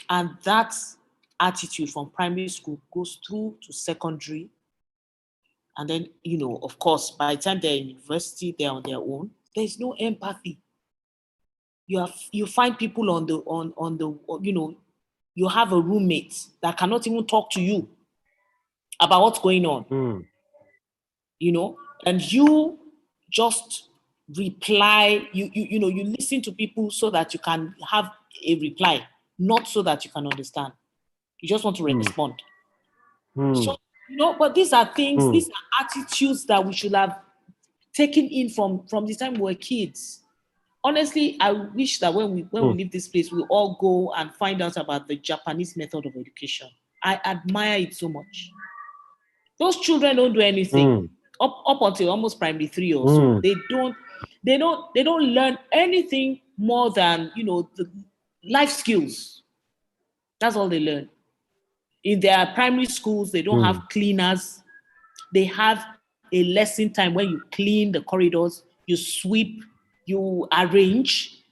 And that attitude from primary school goes through to secondary. And then, of course, by the time they're in university, they're on their own. There's no empathy. You find people on the you have a roommate that cannot even talk to you about what's going on. And you just reply, you listen to people so that you can have a reply, not so that you can understand. You just want to respond. So, but these are things, these are attitudes that we should have taken in from the time we were kids. Honestly, I wish that when we leave this place, we all go and find out about the Japanese method of education. I admire it so much. Those children don't do anything up until almost primary 3 or so. They don't learn anything more than the life skills. That's all they learn. In their primary schools, they don't have cleaners. They have a lesson time when you clean the corridors, you sweep, you arrange.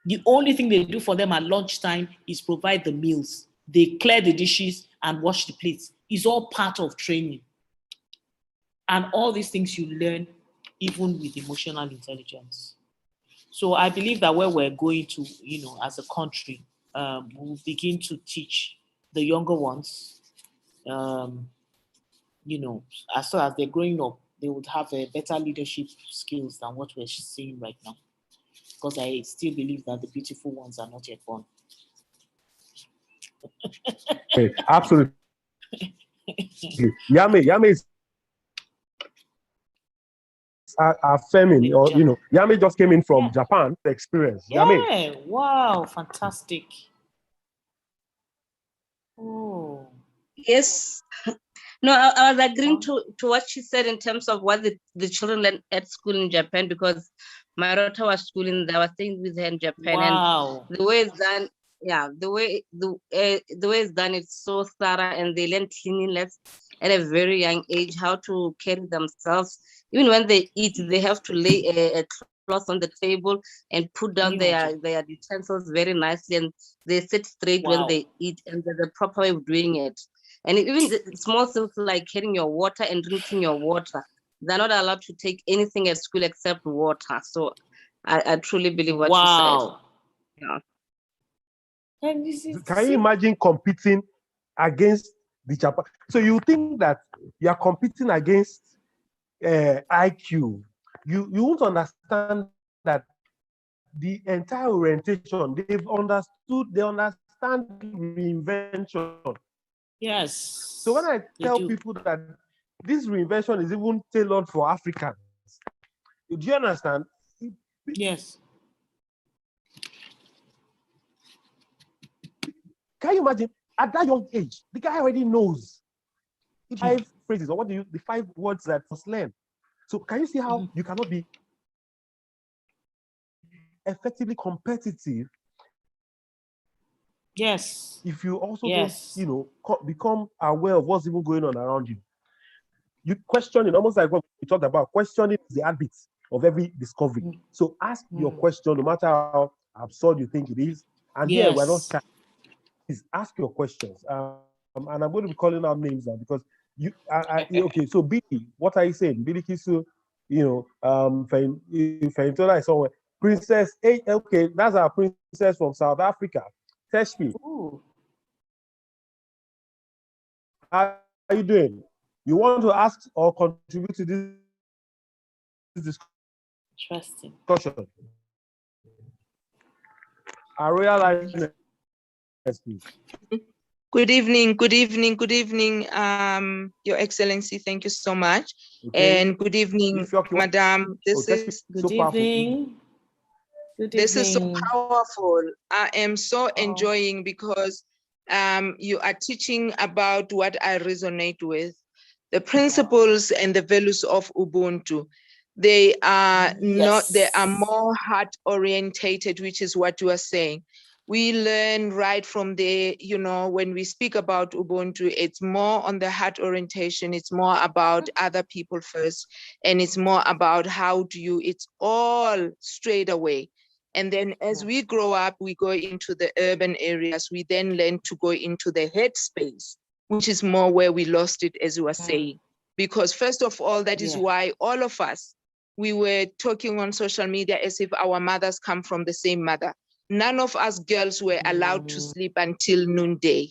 The only thing they do for them at lunchtime is provide the meals. They clear the dishes and wash the plates. It's all part of training. And all these things you learn even with emotional intelligence. So I believe that where we're going to, as a country, we'll begin to teach the younger ones you know, as soon as they're growing up, they would have a better leadership skills than what we're seeing right now. Because I still believe that the beautiful ones are not yet born. Absolutely. Yame is affirming, or you know, Yame just came in from Japan to experience. Yeah, Yame. wow, fantastic. Oh. Yes. No, I was agreeing to what she said in terms of what the children learn at school in Japan, because my daughter was schooling there. I was staying with her in Japan, wow. And the way it's done, yeah, the way it's done, it's so thorough, and they learn cleanliness at a very young age, how to carry themselves. Even when they eat, they have to lay a cloth on the table and put down their utensils very nicely, and they sit straight when they eat, and there's a proper way of doing it. And even the small things like carrying your water and drinking your water, they're not allowed to take anything at school except water. So I truly believe what you said. Yeah. Can you imagine competing against the Japan? So you think that you are competing against IQ. You won't understand that the entire orientation, they understand reinvention. Yes. So when I tell people that this reinvention is even tailored for Africans, do you understand? Yes. Can you imagine at that young age, the guy already knows the 5 phrases, or the 5 words that must learn. So can you see how you cannot be effectively competitive? Yes. If you also don't, you know, become aware of what's even going on around you. You question it, almost like what we talked about. Questioning is the habit of every discovery. So ask your question, no matter how absurd you think it is. And here we're not shy. Please ask your questions. And I'm going to be calling out names now because you. Okay. So Billy, what are you saying? Billy Kisu, you know, Feintola is somewhere. Princess. Okay, that's our princess from South Africa. Teshpi. How are you doing? You want to ask or contribute to this discussion? Our Royal Highness, please. Good evening, Your Excellency. Thank you so much. Okay. And good evening, Madam. This is good evening. This is so powerful. I am so enjoying because you are teaching about what I resonate with, the principles and the values of Ubuntu. They are not, they are more heart orientated, which is what you are saying. We learn right from there, you know, when we speak about Ubuntu, it's more on the heart orientation. It's more about other people first. And it's more about how do you, it's all straight away. And then as we grow up, we go into the urban areas. We then learn to go into the headspace, which is more where we lost it, as you were saying. Because first of all, that is why all of us, we were talking on social media as if our mothers come from the same mother. None of us girls were allowed to sleep until noonday.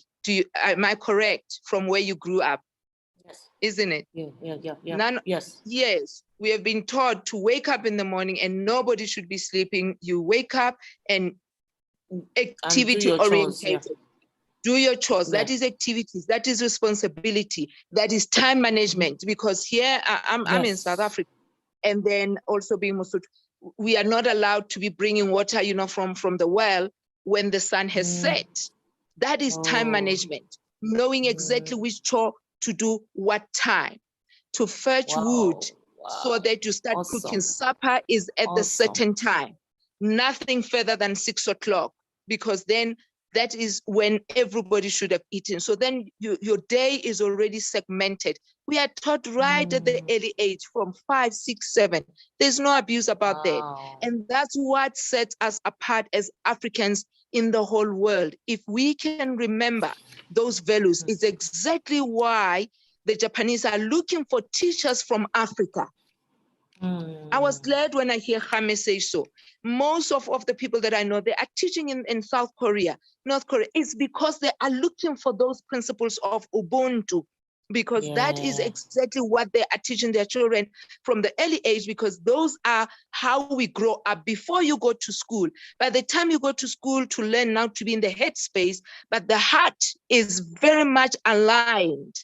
Am I correct from where you grew up? Yes. Isn't it? Yeah. Yes, we have been taught to wake up in the morning and nobody should be sleeping. You wake up and activity oriented. Do your chores. That is activities. That is responsibility. That is time management. Because here I'm in South Africa, and then also being Mosotho, we are not allowed to be bringing water, you know, from the well when the sun has set. That is time management, knowing exactly which chore to do what time, to fetch wood so that you start cooking. Supper is at the certain time, nothing further than 6 o'clock, because then that is when everybody should have eaten. So then your day is already segmented. We are taught right at the early age from 5, 6, 7. There's no abuse about that. And that's what sets us apart as Africans in the whole world. If we can remember those values, it's exactly why the Japanese are looking for teachers from Africa. I was glad when I hear Jaime say so. Most of the people that I know, they are teaching in South Korea, North Korea. It's because they are looking for those principles of Ubuntu. because that is exactly what they are teaching their children from the early age, because those are how we grow up before you go to school. By the time you go to school to learn now to be in the headspace, but the heart is very much aligned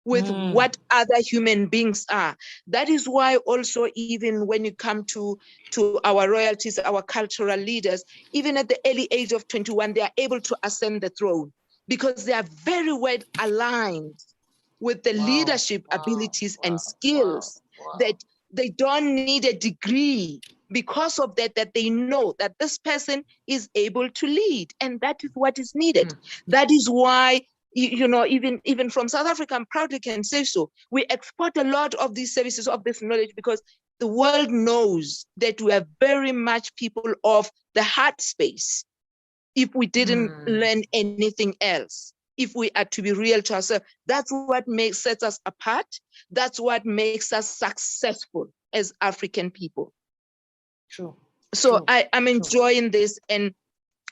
with what other human beings are. That is why also, even when you come to our royalties, our cultural leaders, even at the early age of 21, they are able to ascend the throne because they are very well aligned with the leadership abilities and skills that they don't need a degree. Because of that, that they know that this person is able to lead, and that is what is needed. That is why, you know, even from South Africa, I'm proudly can say so, we export a lot of these services, of this knowledge, because the world knows that we are very much people of the heart space. If we didn't learn anything else, if we are to be real to ourselves, that's what sets us apart. That's what makes us successful as African people. True. So I'm enjoying this. And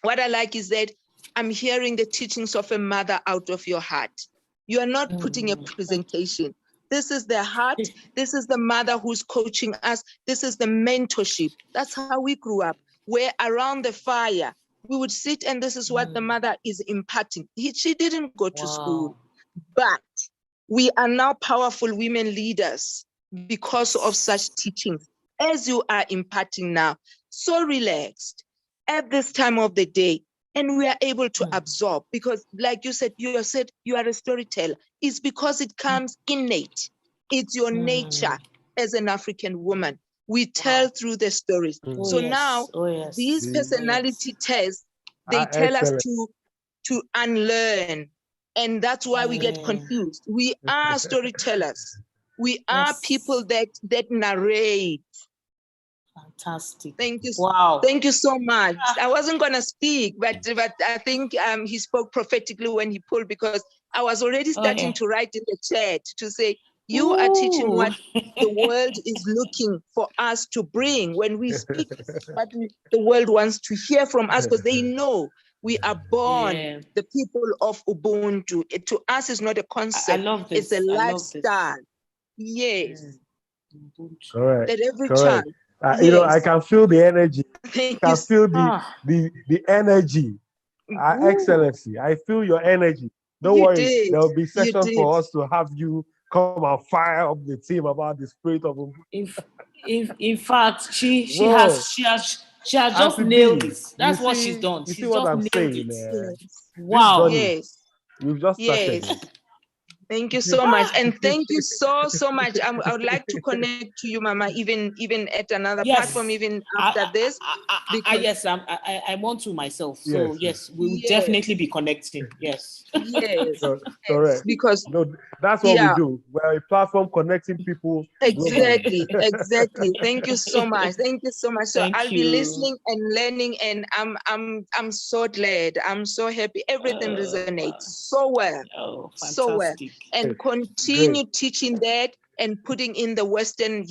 what I like is that I'm hearing the teachings of a mother out of your heart. You are not putting a presentation. This is the heart. This is the mother who's coaching us. This is the mentorship. That's how we grew up. We're around the fire. We would sit, and this is what the mother is imparting. She didn't go to school, but we are now powerful women leaders because of such teachings, as you are imparting now. So relaxed at this time of the day, and we are able to absorb, because like you said you are a storyteller. It's because it comes innate. It's your nature as an African woman. We tell through the stories. So now these personality tests, they tell us to unlearn, and that's why we get confused. We are storytellers. We are people that narrate. Fantastic. Thank you. Wow. Thank you so much. I wasn't going to speak, but I think he spoke prophetically when he pulled, because I was already starting to write in the chat to say, you are teaching what the world is looking for us to bring when we speak. But the world wants to hear from us, because they know we are born the people of Ubuntu. To us, it's not a concept. I love this. It's a lifestyle. Yes. Correct. That every Correct. child. You know, I can feel the energy. Thank I you. can feel the energy. Excellency. I feel your energy. Don't worry. There will be sessions for us to have you come and fire up the team about the spirit of in fact, she has just nailed this. That's what she's done. You She's see what just I'm nailed saying? it. Wow. Yes. We've just started. Thank you so much. And thank you so much. I would like to connect to you, Mama, even at another platform, even after this. Yes, I want to myself. So yes, we will definitely be connecting. Yes. Yes. Correct. Because that's what we do. We're a platform connecting people. Exactly. Thank you so much. Thank you so much. So I'll be listening and learning, and I'm so glad. I'm so happy. Everything resonates so well. So well. And continue teaching that and putting in the Western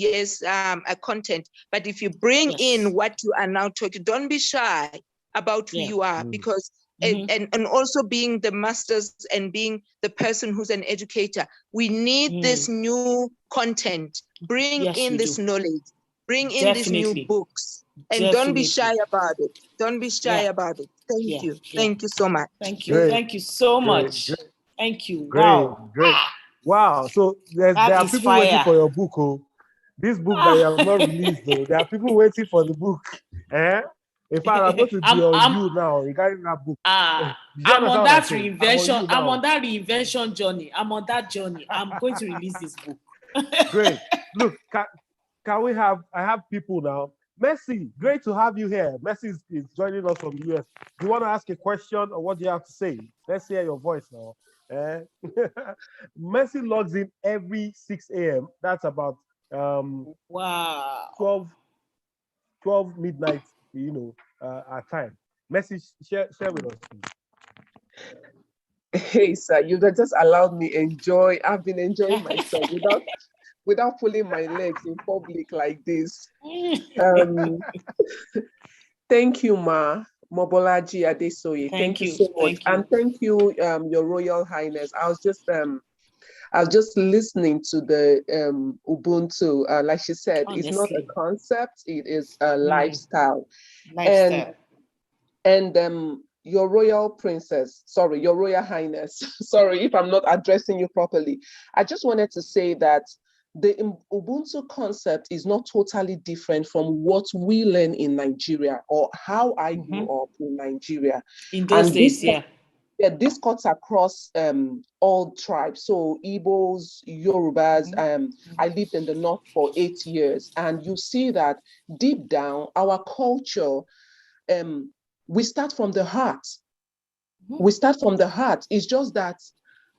content. But if you bring in what you are now talking, don't be shy about who you are, because and also being the masters and being the person who's an educator, we need this new content. Bring in this knowledge, bring in these new books, and don't be shy about it. Don't be shy about it. Thank you. Thank you so much. Thank you. Thank you so much. Thank you. Wow. Great. Wow. So there are people waiting for your book. Oh, this book that you have not released, though. There are people waiting for the book. In fact, I'm going to be on you now regarding that book. I'm on that reinvention. I'm on that reinvention journey. I'm on that journey. I'm going to release this book. Great. Look, can we have? I have people now. Messi, great to have you here. Messi is joining us from the US. Do you want to ask a question, or what do you have to say? Let's hear your voice now. Messi logs in every 6 a.m. That's about 12 midnight, our time. Messi, share with us, please. Hey, sir, you just allowed me enjoy. I've been enjoying myself without pulling my legs in public like this. Thank you, Ma. Mobolaji Adesoye. Thank you so much. And thank you, Your Royal Highness. I was just I was just listening to the Ubuntu. Like she said, it's not a Honestly. concept, it is a lifestyle. Lifestyle. And your royal princess, sorry, your royal highness, sorry if I'm not addressing you properly. I just wanted to say that the Ubuntu concept is not totally different from what we learn in Nigeria or how I grew up in Nigeria. In those days, yeah. Yeah, this cuts across all tribes. So Igbos, Yorubas. I lived in the north for 8 years, and you see that deep down, our culture, we start from the heart. We start from the heart. It's just that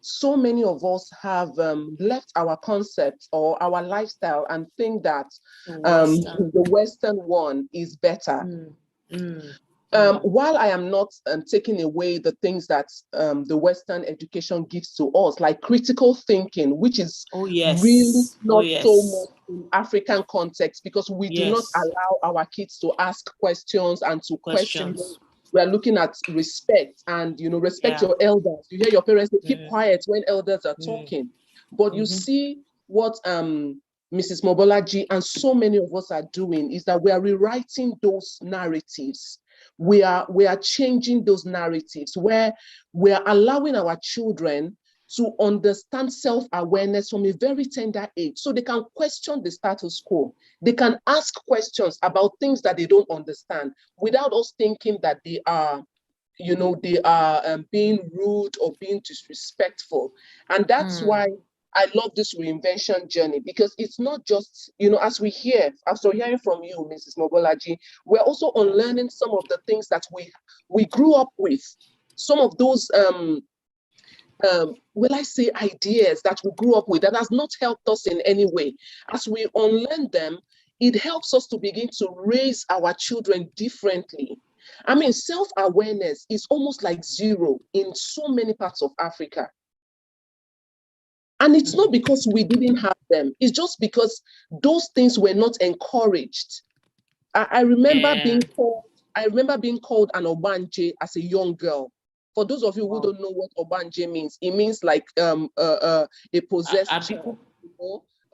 so many of us have left our concept or our lifestyle and think that the Western one is better. While I am not taking away the things that the Western education gives to us, like critical thinking, which is really not so much in African context, because we do not allow our kids to ask questions and to question them. We are looking at respect and, respect your elders. You hear your parents, they keep quiet when elders are talking. But you see what Mrs. Mobolaji and so many of us are doing is that we are rewriting those narratives. We are changing those narratives where we are allowing our children to understand self-awareness from a very tender age, so they can question the status quo. They can ask questions about things that they don't understand without us thinking that they are being rude or being disrespectful. And that's why I love this reinvention journey, because it's not just, as we hear, after hearing from you, Mrs. Mobolaji, we're also unlearning some of the things that we grew up with, some of those, will I say, ideas that we grew up with that has not helped us in any way. As we unlearn them, it helps us to begin to raise our children differently. I mean, self-awareness is almost like zero in so many parts of Africa. And it's not because we didn't have them. It's just because those things were not encouraged. I remember being called an Obanje as a young girl. For those of you who don't know what Obanje means, it means like a possessed child,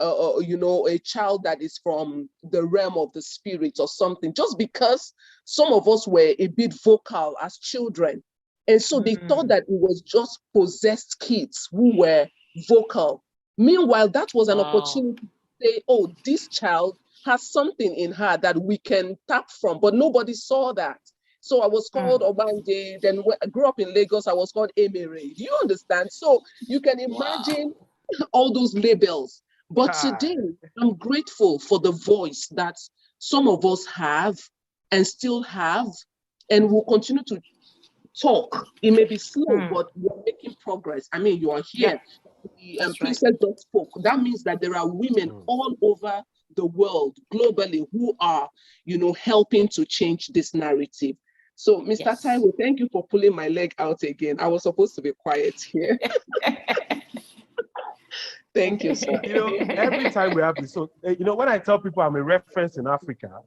a child that is from the realm of the spirit or something. Just because some of us were a bit vocal as children. And so they thought that it was just possessed kids who were vocal. Meanwhile, that was an opportunity to say, oh, this child has something in her that we can tap from, but nobody saw that. So I was called Obanje. Then when I grew up in Lagos, I was called Emere. Do you understand? So you can imagine all those labels. But today, I'm grateful for the voice that some of us have and still have, and will continue to talk. It may be slow, but we're making progress. I mean, you are here. The princess just spoke. That means that there are women all over the world, globally, who are, helping to change this narrative. So, Mr. Taiwo, thank you for pulling my leg out again. I was supposed to be quiet here. Thank you, sir. Every time we have this, so when I tell people I'm a reference in Africa,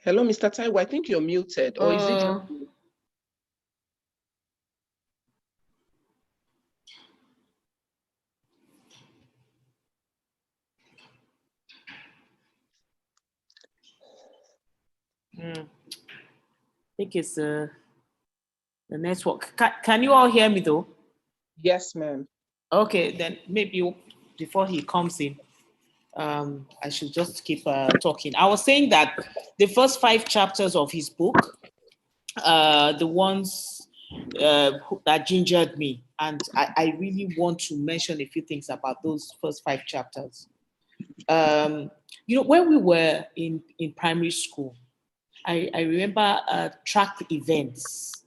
Hello, Mr. Taiwo, I think you're muted, or is it just me? I think it's the network. Can you all hear me though? Yes, ma'am. Okay, then maybe before he comes in, I should just keep talking. I was saying that the first 5 chapters of his book, the ones that gingered me, and I really want to mention a few things about those first 5 chapters. When we were in primary school, I remember track events.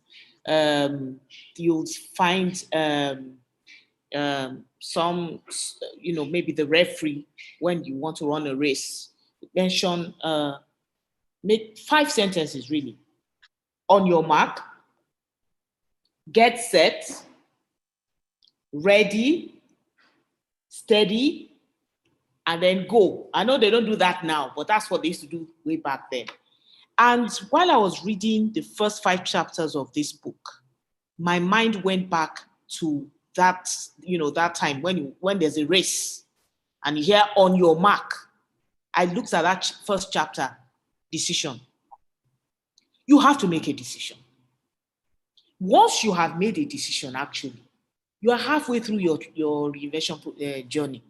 You'll find some, maybe the referee, when you want to run a race, mention, make 5 sentences really. On your mark, get set, ready, steady, and then go. I know they don't do that now, but that's what they used to do way back then. And while I was reading the first 5 chapters of this book, my mind went back to that, that time when there's a race and you hear on your mark. I looked at that first chapter, decision. You have to make a decision. Once you have made a decision, actually, you are halfway through your reinvention journey.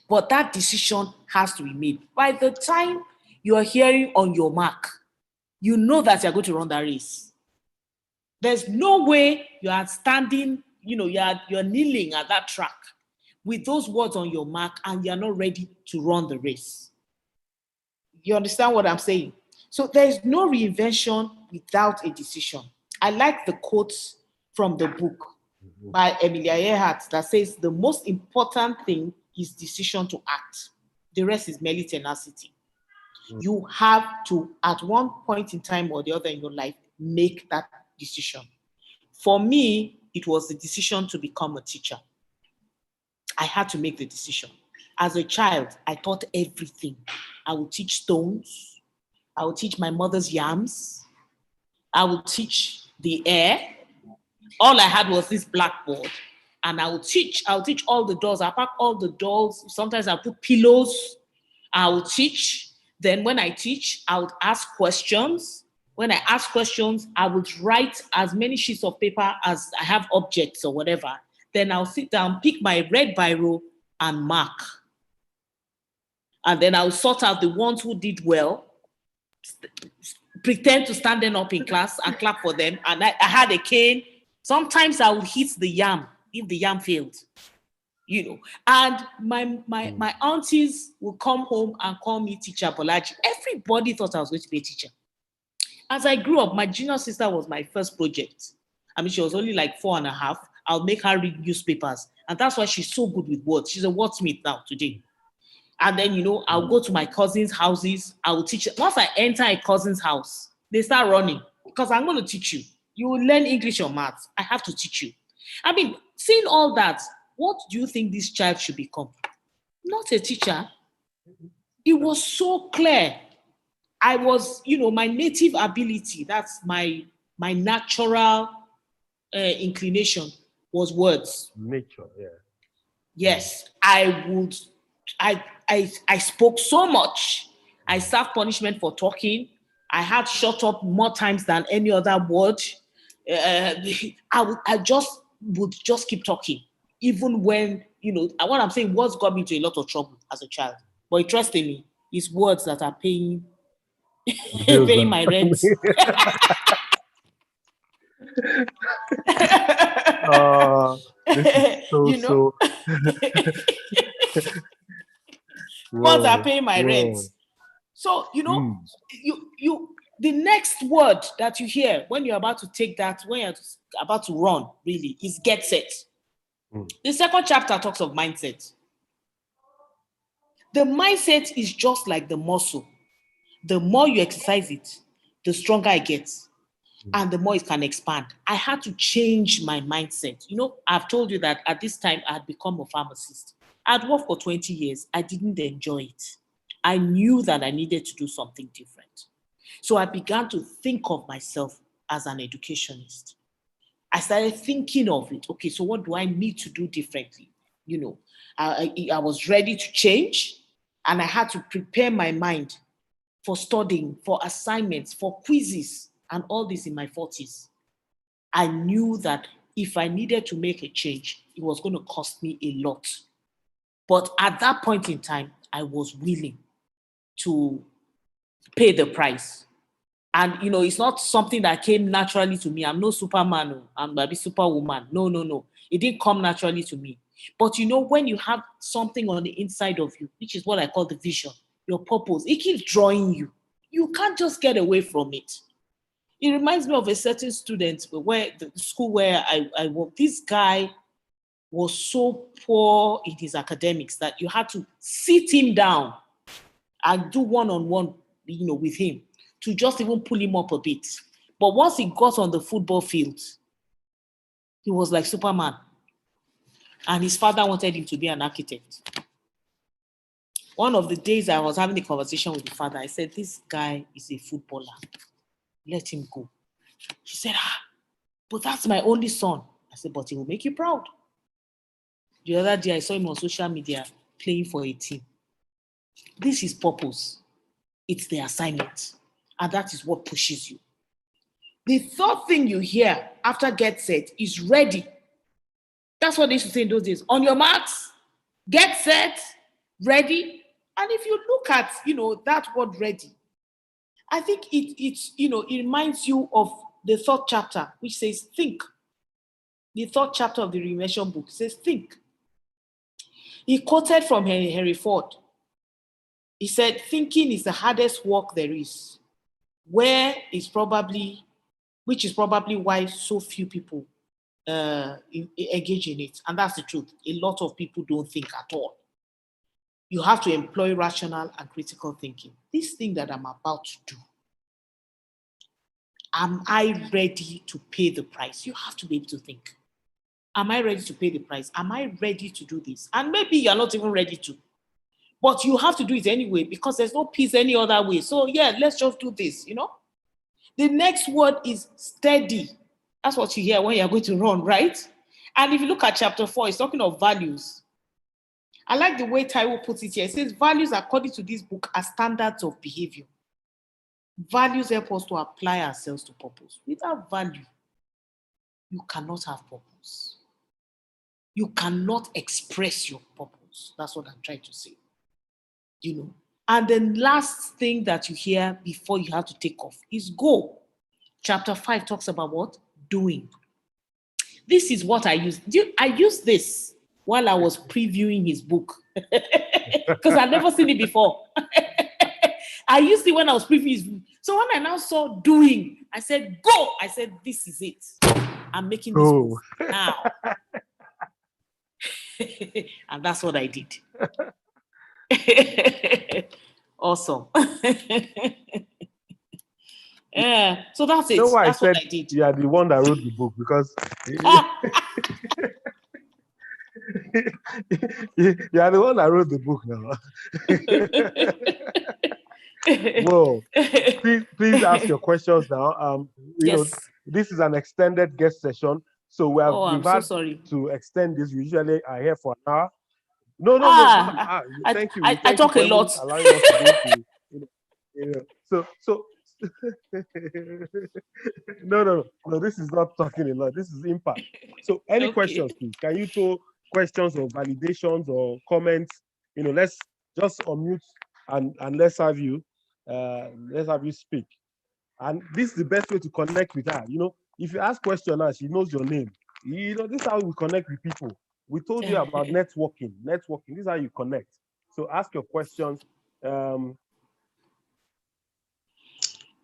But that decision has to be made. By the time you are hearing on your mark, you know that you're going to run that race. There's no way you are standing, you're kneeling at that track with those words on your mark and you're not ready to run the race. You understand what I'm saying? So there's no reinvention without a decision. I like the quotes from the book by Emilia Earhart that says the most important thing is decision to act. The rest is merely tenacity. You have to, at one point in time or the other in your life, make that decision. For me, it was the decision to become a teacher. I had to make the decision. As a child, I taught everything. I would teach stones. I would teach my mother's yams. I would teach the air. All I had was this blackboard. And I would teach all the dolls. I pack all the dolls. Sometimes I put pillows. I would teach. Then when I teach, I would ask questions. When I ask questions, I would write as many sheets of paper as I have objects or whatever. Then I'll sit down, pick my red biro and mark. And then I'll sort out the ones who did well, pretend to stand them up in class and clap for them. And I had a cane. Sometimes I would hit the yam if the yam failed. And my aunties would come home and call me Teacher Bolaji. Everybody thought I was going to be a teacher. As I grew up, my junior sister was my first project. I mean, she was only like 4.5. I'll make her read newspapers. And that's why she's so good with words. She's a wordsmith now today. And then, I'll go to my cousins' houses. I will teach. Once I enter a cousin's house, they start running because I'm going to teach you. You will learn English or maths. I have to teach you. I mean, seeing all that, what do you think this child should become? Not a teacher. It was so clear. I was, my native ability, that's my natural inclination was words. Nature, yeah. Yes, I spoke so much. I served punishment for talking. I had shut up more times than any other word. I would just keep talking. Even when, what I'm saying, words got me into a lot of trouble as a child. But interestingly, it's words that are paying my rent. This is so. Words are paying my rent. So, the next word that you hear when you're about to take that, when you're about to run, really, is get set. The second chapter talks of mindset. The mindset is just like the muscle. The more you exercise it, the stronger it gets. And the more it can expand. I had to change my mindset. I've told you that at this time, I had become a pharmacist. I'd worked for 20 years. I didn't enjoy it. I knew that I needed to do something different. So I began to think of myself as an educationist. I started thinking of it. Okay, so what do I need to do differently? I was ready to change, and I had to prepare my mind for studying, for assignments, for quizzes, and all this in my 40s. I knew that if I needed to make a change, it was going to cost me a lot. But at that point in time, I was willing to pay the price. And, it's not something that came naturally to me. I'm no Superman. I'm maybe Superwoman. No. It didn't come naturally to me. But, when you have something on the inside of you, which is what I call the vision, your purpose, it keeps drawing you. You can't just get away from it. It reminds me of a certain student where the school where I work. This guy was so poor in his academics that you had to sit him down and do one-on-one, with him to just even pull him up a bit. But once he got on the football field, he was like Superman. And his father wanted him to be an architect. One of the days I was having a conversation with the father, I said, this guy is a footballer. Let him go. He said, but that's my only son. I said, but he will make you proud. The other day, I saw him on social media playing for a team. This is purpose. It's the assignment. And that is what pushes you. The third thing you hear after get set is ready. That's what they used to say in those days. On your marks, get set, ready. And if you look at, that word ready, I think it reminds you of the third chapter, which says think. The third chapter of the Reinvention book says think. He quoted from Henry Ford. He said, thinking is the hardest work there is, which is probably why so few people engage in it. And that's the truth. A lot of people don't think at all. You have to employ rational and critical thinking. This thing that I'm about to do, am I ready to pay the price? You have to be able to think. Am I ready to pay the price? Am I ready to do this? And maybe you're not even ready to. But you have to do it anyway because there's no peace any other way. So yeah, let's just do this, The next word is steady. That's what you hear when you're going to run, right? And if you look at chapter 4, it's talking of values. I like the way Taiwo puts it here. It says, values according to this book are standards of behavior. Values help us to apply ourselves to purpose. Without value, you cannot have purpose. You cannot express your purpose. That's what I'm trying to say. And the last thing that you hear before you have to take off is go. Chapter 5 talks about what? Doing. This is what I used. I used this while I was previewing his book because I'd never seen it before. I used it when I was previewing his book. So when I now saw doing, I said, go. I said, this is it. I'm making this move now. And that's what I did. Awesome. Yeah, so that's it. Why that's I said what I did. You are the one that wrote the book because you are the one that wrote the book now. Whoa. Please ask your questions now. This is an extended guest session, so we've had to extend this. We usually are here for an hour. No. Thank you. I talk a lot. Allowing us to go to, So no. This is not talking a lot. This is impact. So, any questions, please? Can you throw questions or validations or comments? Let's just unmute and let's have you speak. And this is the best way to connect with her. If you ask questions now, she knows your name. This is how we connect with people. We told you about networking. Networking, this is how you connect. So ask your questions.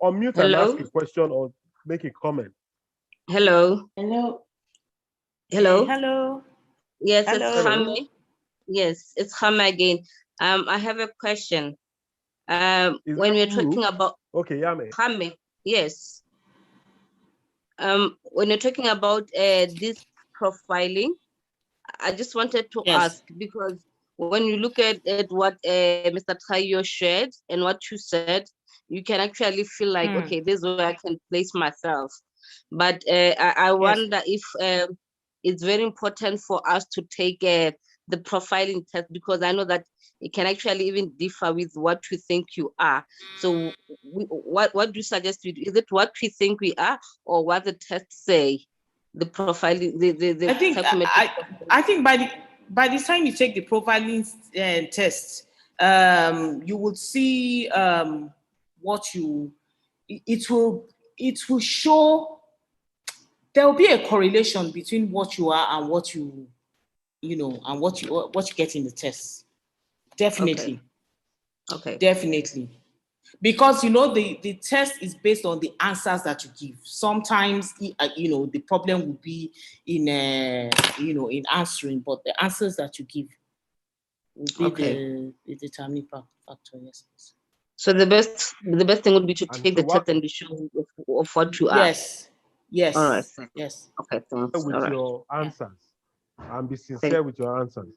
Unmute and ask a question or make a comment. Hello. Yes, Hello. it's Hame. Yes, it's Hame again. I have a question. When we're talking about Hame, yes. When you're talking about this profiling, I just wanted to ask, because when you look at what Mr. Tayo shared and what you said, you can actually feel like, okay, this is where I can place myself. But I wonder if it's very important for us to take the profiling test, because I know that it can actually even differ with what we think you are. So what do you suggest we do? Is it what we think we are or what the tests say? The profiling, I think by the time you take the profiling test, you will see what it will show. There will be a correlation between what you are and what you get in the test. Definitely. Okay. Definitely. Because the test is based on the answers that you give. Sometimes the problem will be in in answering, but the answers that you give will be the determining factor. Yes. So the best thing would be to take the test and be sure of what you are. Yes. All right. Yes. Okay. Thanks. With your answers, and be sincere with your answers.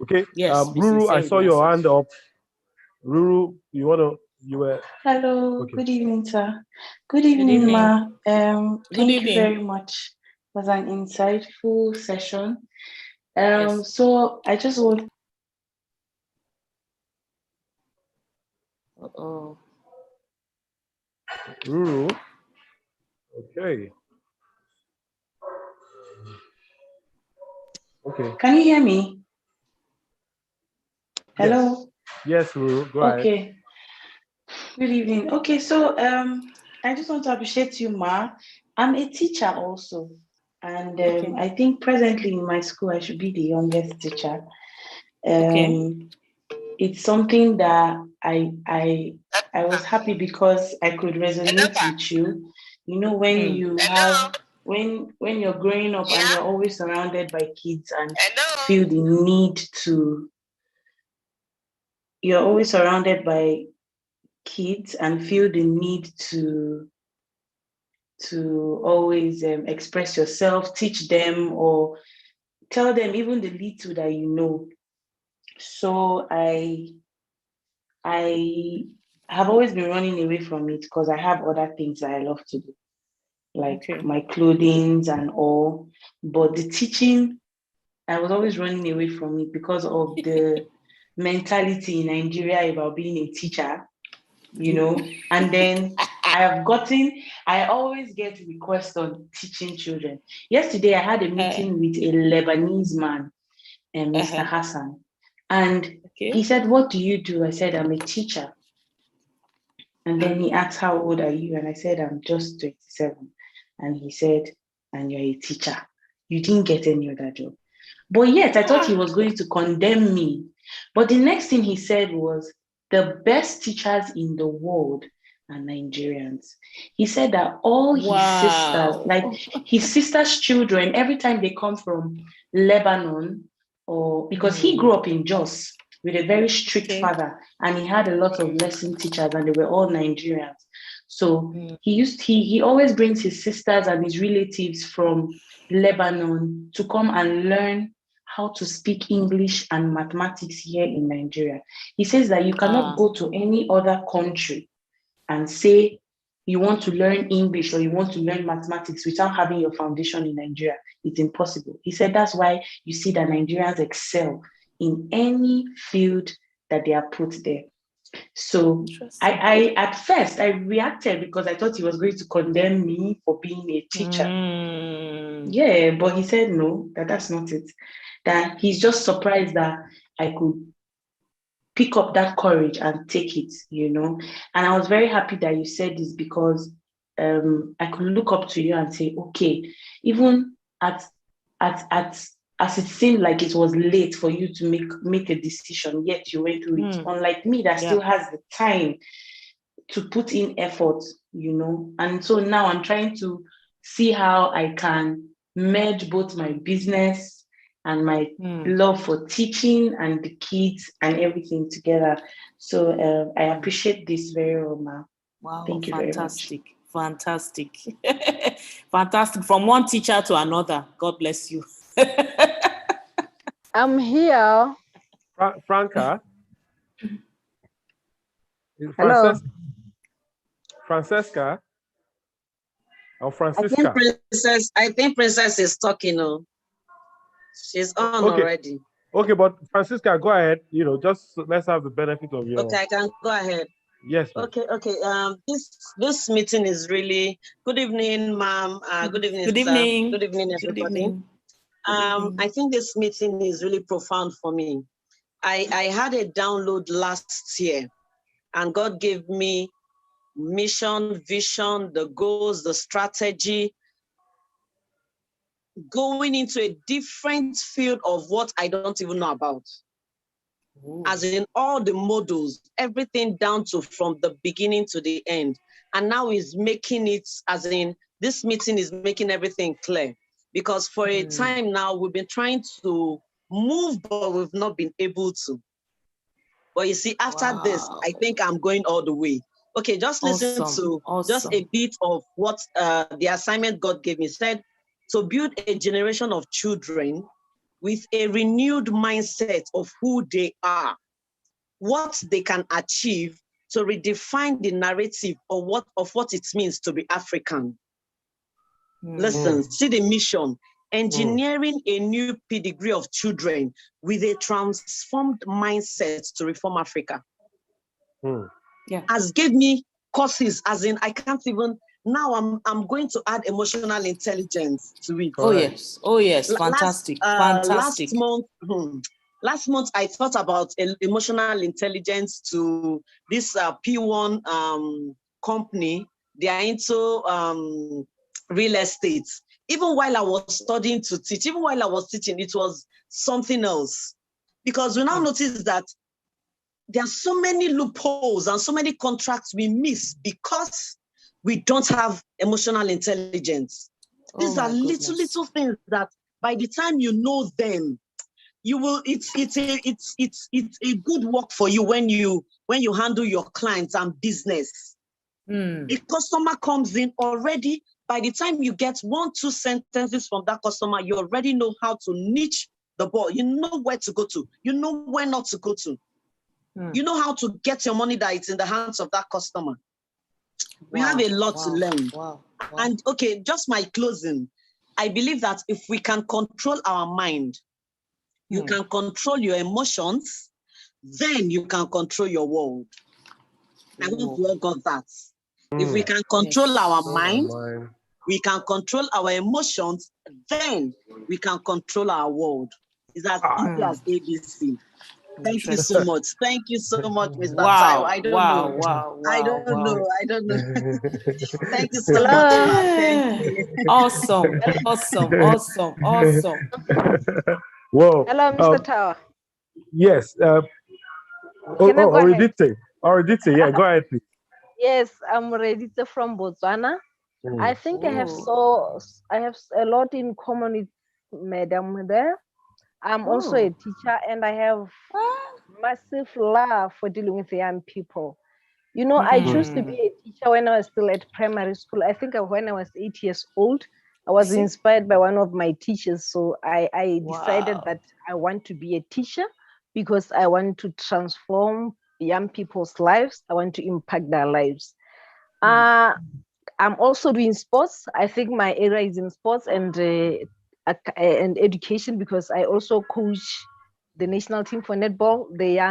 Okay. Yes. Ruru, I saw your hand up. Ruru, you were. Hello, Okay. good evening, sir. Good evening, Ma. Thank you evening. very much. It was an insightful session. Yes. So I just want. Uh-oh. Ruru. Okay. Okay. Can you hear me? Hello. Yes, Ruru, go ahead. Okay. Good evening. Okay, so I just want to appreciate you, Ma. I'm a teacher also, and I think presently in my school I should be the youngest teacher. It's something that I was happy because I could resonate with you. You know, when you have when you're growing up and you're always surrounded by kids and feel the need to. You're always surrounded by kids and feel the need to always express yourself, teach them, or tell them even the little that you know. So I have always been running away from it because I have other things that I love to do, like my clothing and all. But the teaching, I was always running away from it because of the mentality in Nigeria about being a teacher, you know. And then I always get requests on teaching children. Yesterday, I had a meeting with a Lebanese man, Mr. Hassan. And he said, "What do you do?" I said, "I'm a teacher." And then he asked, "How old are you?" And I said, "I'm just 27. And he said, "And you're a teacher. You didn't get any other job." But yet, I thought he was going to condemn me. But the next thing he said was, "The best teachers in the world are Nigerians." He said that all his sisters, like his sister's children, every time they come from Lebanon, or because he grew up in Jos with a very strict father, and he had a lot of lesson teachers, and they were all Nigerians. So he always brings his sisters and his relatives from Lebanon to come and learn how to speak English and mathematics here in Nigeria. He says that you cannot go to any other country and say you want to learn English or you want to learn mathematics without having your foundation in Nigeria. It's impossible. He said that's why you see that Nigerians excel in any field that they are put there. So I at first I reacted because I thought he was going to condemn me for being a teacher. Yeah, but he said no, that's not it. That he's just surprised that I could pick up that courage and take it, you know. And I was very happy that you said this because I could look up to you and say, okay, even at as it seemed like it was late for you to make a decision, yet you went through it. Unlike me, that still has the time to put in effort, you know. And so now I'm trying to see how I can merge both my business and my love for teaching and the kids and everything together. So I appreciate this very well, Ma. Wow, thank you fantastic, very much. fantastic. Fantastic. From one teacher to another. God bless you. I'm here. Franca? Hello. Francesca? Or Francisca? I think Princess is talking. Oh, she's on already. Okay, but Francisca, go ahead. You know, just let's have the benefit of your. Okay, I can go ahead. Yes. Ma'am. Okay. This meeting is really good evening, ma'am. Good evening, good sir. Evening. Good evening, everybody. Good evening. I think this meeting is really profound for me. I had a download last year, and God gave me mission, vision, the goals, the strategy, going into a different field of what I don't even know about. Ooh. As in all the models, everything down to from the beginning to the end. And now he's making it, as in this meeting is making everything clear. Because for a time now, we've been trying to move, but we've not been able to. But you see, after this, I think I'm going all the way. Okay, just listen to just a bit of what the assignment God gave me. Said, to build a generation of children with a renewed mindset of who they are. what they can achieve to redefine the narrative of what it means to be African. Listen, see the mission. Engineering a new pedigree of children with a transformed mindset to reform Africa. Has gave me courses, as in I can't even, now I'm going to add emotional intelligence to it. Oh yes, fantastic, fantastic. Last month I thought about emotional intelligence to this P1 company. They are into real estate. Even while I was studying to teach, even while I was teaching, it was something else. Because we now notice that there are so many loopholes and so many contracts we miss because we don't have emotional intelligence. These are little things that by the time you know them, you will. It's a good work for you when you handle your clients and business. A customer comes in already. By the time you get 1-2 sentences from that customer, you already know how to niche the ball. You know where to go to. You know where not to go to. You know how to get your money that it's in the hands of that customer. We have a lot to learn. And okay, just my closing. I believe that if we can control our mind, you can control your emotions, then you can control your world. I hope we all got that. If we can control our mind, we can control our emotions, then we can control our world. It's as easy as ABC. Thank you so much. Thank you so much, Mr. Taiwo. I don't know. I don't know. Thank you so much, Ma. Thank you. Awesome. Whoa. Hello, Mr. Tower. Yes. Oridite, yeah, go ahead, please. Yes, I'm Redita from Botswana. I think I have a lot in common with Madam there. I'm also a teacher, and I have massive love for dealing with young people. You know, I chose to be a teacher when I was still at primary school. I think when I was 8 years old, I was inspired by one of my teachers. So I decided that I want to be a teacher because I want to transform young people's lives. I want to impact their lives. I'm also doing sports. I think my area is in sports and education, because I also coach the national team for netball, the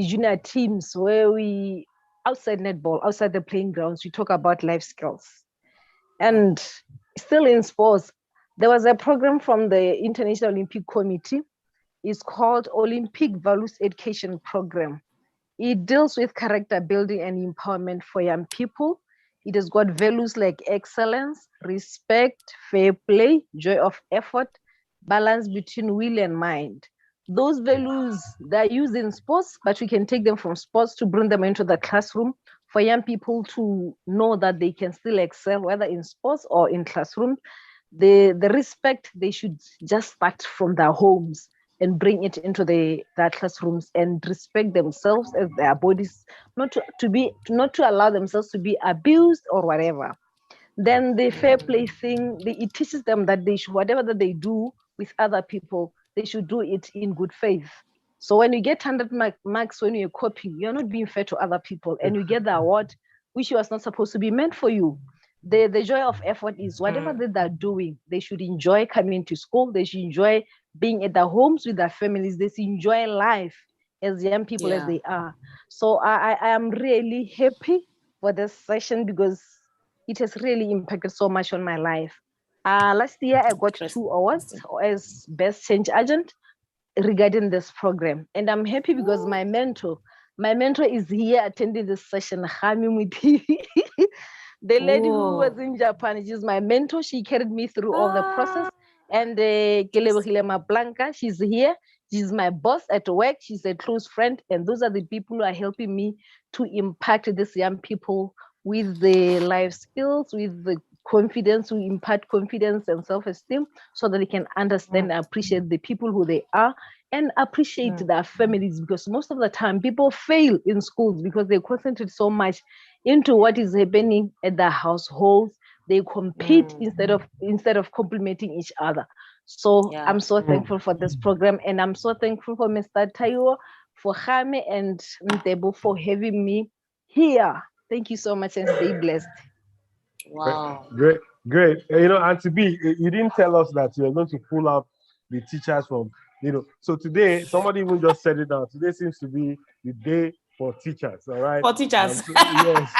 junior teams where we, outside netball, outside the playing grounds, we talk about life skills. And still in sports, there was a program from the International Olympic Committee. It's called Olympic Values Education Program. It deals with character building and empowerment for young people. It has got values like excellence, respect, fair play, joy of effort, balance between will and mind. Those values, they're used in sports, but we can take them from sports to bring them into the classroom for young people to know that they can still excel, whether in sports or in classroom. The respect, they should just start from their homes and bring it into their classrooms and respect themselves as their bodies, not to allow themselves to be abused or whatever. Then the fair play thing, it teaches them that they should, whatever that they do with other people, they should do it in good faith. So when you get 100 marks when you're copying, you're not being fair to other people, and you get the award which was not supposed to be meant for you. The joy of effort is whatever that they're doing, they should enjoy coming to school, they should enjoy being at their homes with their families, they should enjoy life as young people as they are. So I am really happy for this session because it has really impacted so much on my life. Last year, I got 2 awards as Best Change Agent regarding this program. And I'm happy because my mentor is here attending this session. The lady who was in Japan, she's my mentor. She carried me through all the process. And Kelebogilema Blanca, she's here. She's my boss at work. She's a close friend. And those are the people who are helping me to impact these young people with the life skills, with the confidence, to impart confidence and self-esteem so that they can understand and appreciate the people who they are and appreciate their families, because most of the time people fail in schools because they concentrate so much into what is happening at their households. They compete instead of complementing each other. So I'm so thankful for this program, and I'm so thankful for Mr. Tayo, for Jaime and Ntebo for having me here. Thank you so much and stay blessed. Wow. Great, great. You know, Auntie B, you didn't tell us that you're going to pull out the teachers from, you know. So today, somebody even just said it down. Today seems to be the day for teachers, all right? For teachers. So, yes.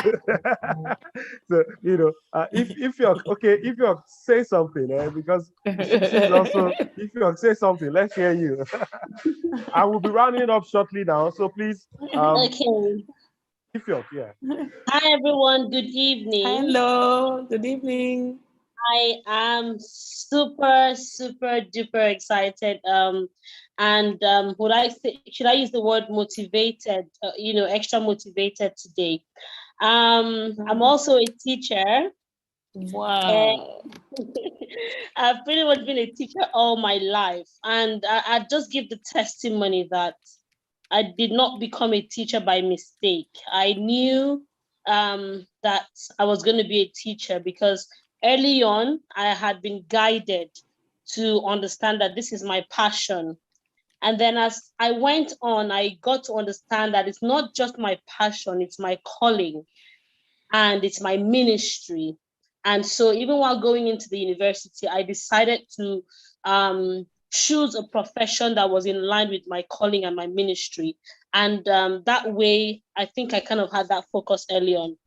So, you know, if you're, okay, if you're say something, because she's also, if you're say something, let's hear you. I will be rounding it up shortly now. So please, okay. If you're, yeah. Hi everyone, good evening. Hello, good evening. I am super duper excited. Should I use the word motivated? You know, extra motivated today. I'm also a teacher. Wow. I've pretty much been a teacher all my life, and I just give the testimony that I did not become a teacher by mistake. I knew that I was going to be a teacher because early on, I had been guided to understand that this is my passion. And then as I went on, I got to understand that it's not just my passion, it's my calling and it's my ministry. And so even while going into the university, I decided to choose a profession that was in line with my calling and my ministry. And that way, I think I kind of had that focus early on.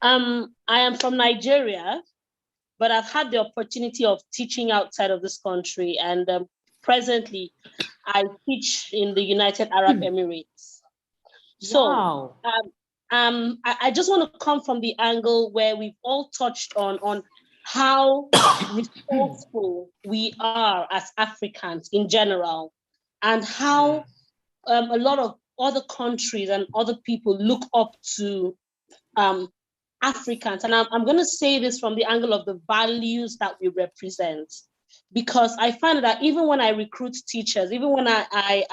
I am from Nigeria, but I've had the opportunity of teaching outside of this country. And presently, I teach in the United Arab Emirates. So wow. I just want to come from the angle where we've all touched on how resourceful we are as Africans in general, and how a lot of other countries and other people look up to Africans. And I'm going to say this from the angle of the values that we represent, because I find that even when I recruit teachers, even when I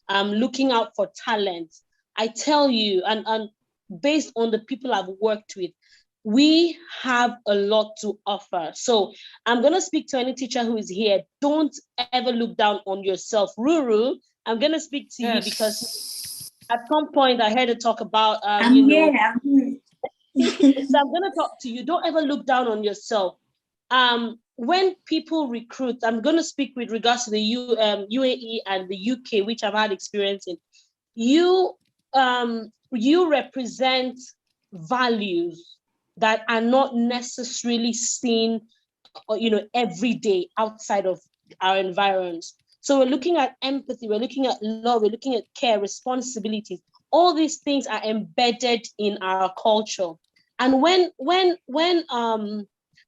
am looking out for talent, I tell you, and based on the people I've worked with, we have a lot to offer. So I'm going to speak to any teacher who is here. Don't ever look down on yourself. Ruru, I'm going to speak to you because at some point I heard her talk about, So I'm going to talk to you. Don't ever look down on yourself. When people recruit, I'm going to speak with regards to the UAE and the UK, which I've had experience in. You represent values that are not necessarily seen, every day outside of our environs. So we're looking at empathy, we're looking at love, we're looking at care, responsibilities. All these things are embedded in our culture. And when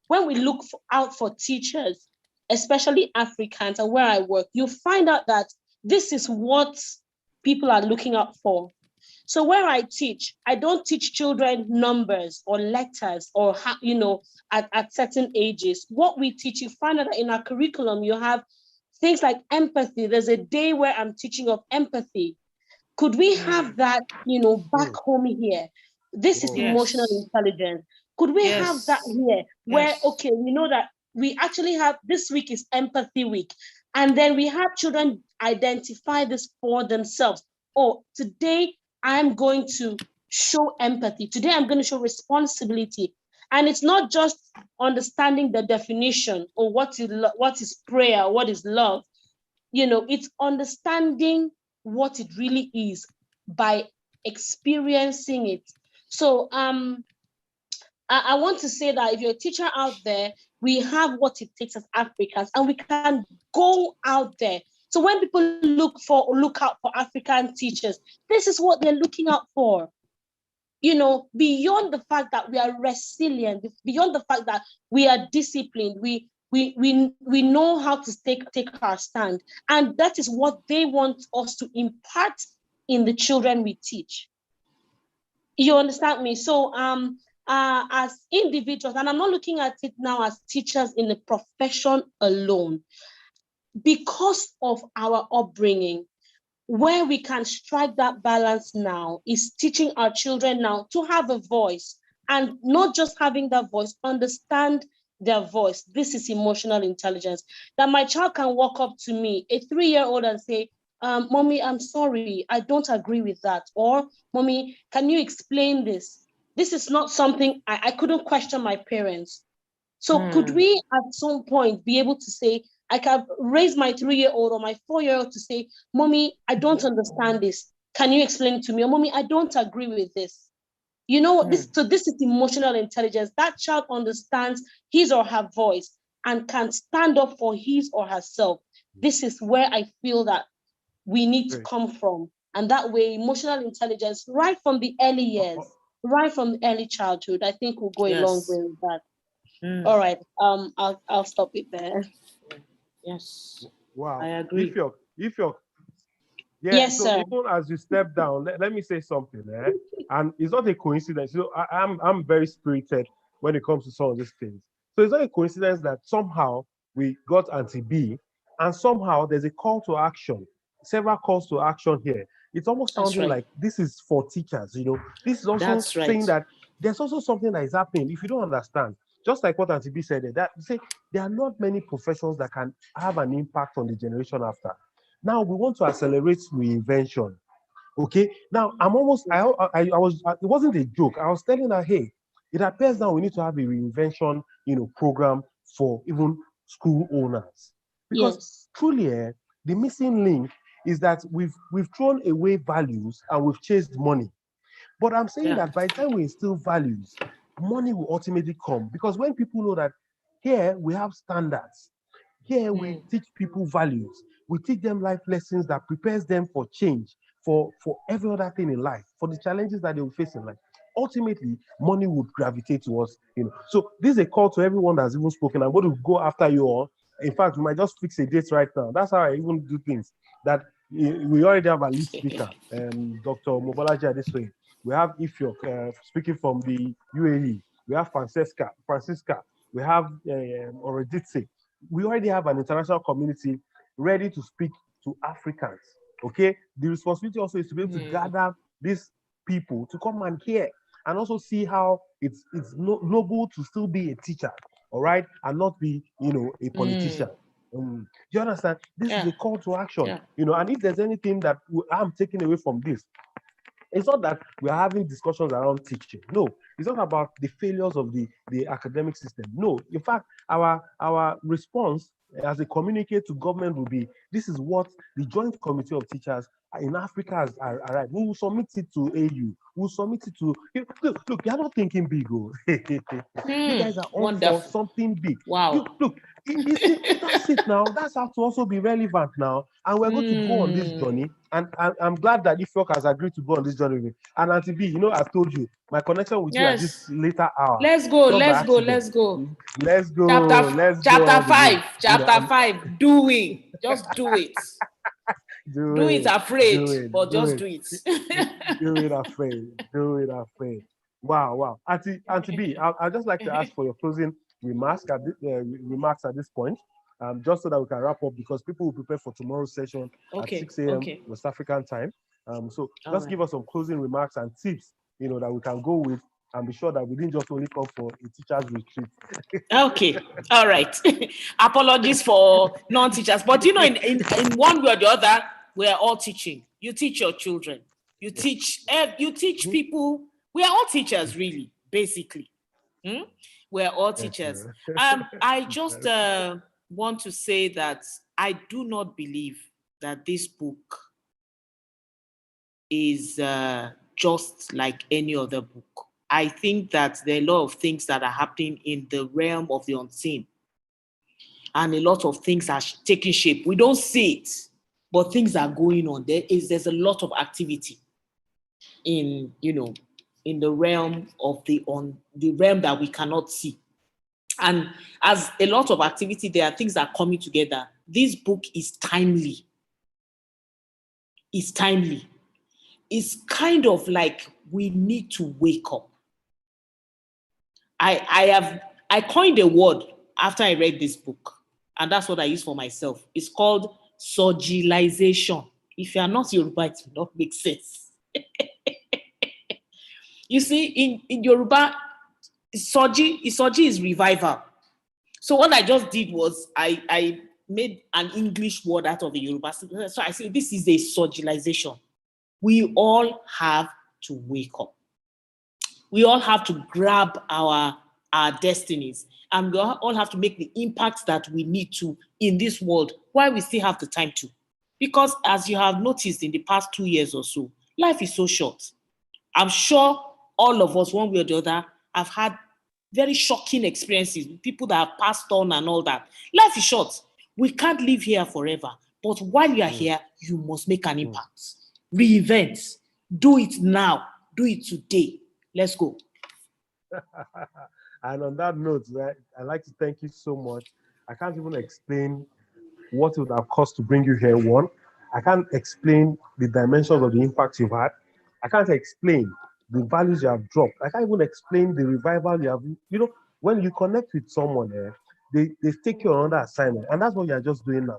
we look out for teachers, especially Africans, and where I work, you find out that this is what people are looking out for. So where I teach, I don't teach children numbers or letters or, at certain ages. What we teach, you find out that in our curriculum, you have things like empathy. There's a day where I'm teaching of empathy. Could we have that, back home here? This is emotional intelligence. Could we have that here where, okay, we know that we actually have, this week is empathy week. And then we have children identify this for themselves. Oh, today I'm going to show empathy. Today I'm going to show responsibility. And it's not just understanding the definition or what is prayer, what is love. It's understanding what it really is by experiencing it. So I want to say that if you're a teacher out there, we have what it takes as Africans, and we can go out there. So when people look out for African teachers, this is what they're looking out for. Beyond the fact that we are resilient, beyond the fact that we are disciplined, we know how to take our stand. And that is what they want us to impart in the children we teach. You understand me? So as individuals, and I'm not looking at it now as teachers in the profession alone, because of our upbringing, where we can strike that balance now is teaching our children now to have a voice, and not just having that voice, understand their voice. This is emotional intelligence. That my child can walk up to me, a 3-year-old, and say, Mommy, I'm sorry, I don't agree with that. Or, Mommy, can you explain this? This is not something I couldn't question my parents. So could we at some point be able to say, I can raise my 3-year-old or my 4-year-old to say, Mommy, I don't understand this. Can you explain it to me? Or Mommy, I don't agree with this. You know what? This is emotional intelligence. That child understands his or her voice and can stand up for his or herself. This is where I feel that we need to come from. And that way, emotional intelligence, right from the early years, right from early childhood, I think will go a long way with that. All right. I'll stop it there. Yes. Wow. I agree. If you're yeah, yes, so sir. even as you step down, let me say something, and it's not a coincidence. I'm very spirited when it comes to some of these things. So it's not a coincidence that somehow we got anti-B, and somehow there's a call to action, several calls to action here. It's almost sounding like this is for teachers, This is also saying that there's also something that is happening. If you don't understand, just like what Auntie B said, that say there are not many professions that can have an impact on the generation after. Now we want to accelerate reinvention. Okay. Now I was. It wasn't a joke. I was telling her, hey, it appears now we need to have a reinvention, program for even school owners, because truly, the missing link is that we've thrown away values and we've chased money. But I'm saying that by the time we instill values, money will ultimately come, because when people know that here we have standards. Here we teach people values. We teach them life lessons that prepares them for change, for every other thing in life, for the challenges that they will face in life. Ultimately, money would gravitate to us. So this is a call to everyone that's even spoken. I'm going to go after you all. In fact, we might just fix a date right now. That's how I even do things. That we already have a lead speaker, Dr. Mobolaji Adesoye. We have Ifyok speaking from the UAE. We have Francisca. We have Oreditse. We already have an international community ready to speak to Africans. Okay, the responsibility also is to be able to gather these people to come and hear, and also see how it's noble to still be a teacher, all right, and not be a politician. Do you understand? This is a call to action, and if there's anything that I'm taking away from this, it's not that we are having discussions around teaching. No, it's not about the failures of the academic system. No, in fact, our response as a communicate to government will be, this is what the Joint Committee of Teachers in Africa has arrived. We will submit it to AU. We'll submit it to, look, you're not thinking big. You guys are on for something big. Wow. Look, that's it now. That's how to also be relevant now. And we're going to go on this journey. And I'm glad that Ifyok has agreed to go on this journey with me. And Auntie B, I've told you, my connection with you at this later hour. Let's go. Chapter 5. Doing. Just do it. Do it afraid, but just do it. Do it afraid. Wow. Auntie B, I'd just like to ask for your closing remarks at this point. Just so that we can wrap up, because people will prepare for tomorrow's session at 6 a.m. West African time. So just give us some closing remarks and tips, that we can go with, and be sure that we didn't just only come for a teacher's retreat. Okay, all right. Apologies for non-teachers, but in one way or the other, we are all teaching. You teach your children. You teach people. We are all teachers, really, basically. We are all teachers. I just want to say that I do not believe that this book is just like any other book. I think that there are a lot of things that are happening in the realm of the unseen, and a lot of things are taking shape. We don't see it, but things are going on. There's a lot of activity in the realm of the realm that we cannot see. And as a lot of activity, there are things that are coming together. This book is timely. It's timely. It's kind of like we need to wake up. I coined a word after I read this book, and that's what I use for myself. It's called sogilization. If you are not Yoruba, it will not make sense. You see, in Yoruba, Soji is revival. So what I just did was I made an English word out of the Yoruba. So I say this is a socialization. We all have to wake up. We all have to grab our destinies, and we all have to make the impact that we need to in this world while we still have the time to. Because as you have noticed in the past 2 years or so, life is so short. I'm sure all of us, one way or the other, have had very shocking experiences with people that have passed on and all that. Life is short. We can't live here forever. But while you are here, you must make an impact. Reinvent. Do it now. Do it today. Let's go. And on that note, right, I'd like to thank you so much. I can't even explain what it would have cost to bring you here. One, I can't explain the dimensions of the impact you've had. I can't explain the values you have dropped. I can't even explain the revival you have. You know, when you connect with someone, they take you on another assignment, and that's what you're just doing now.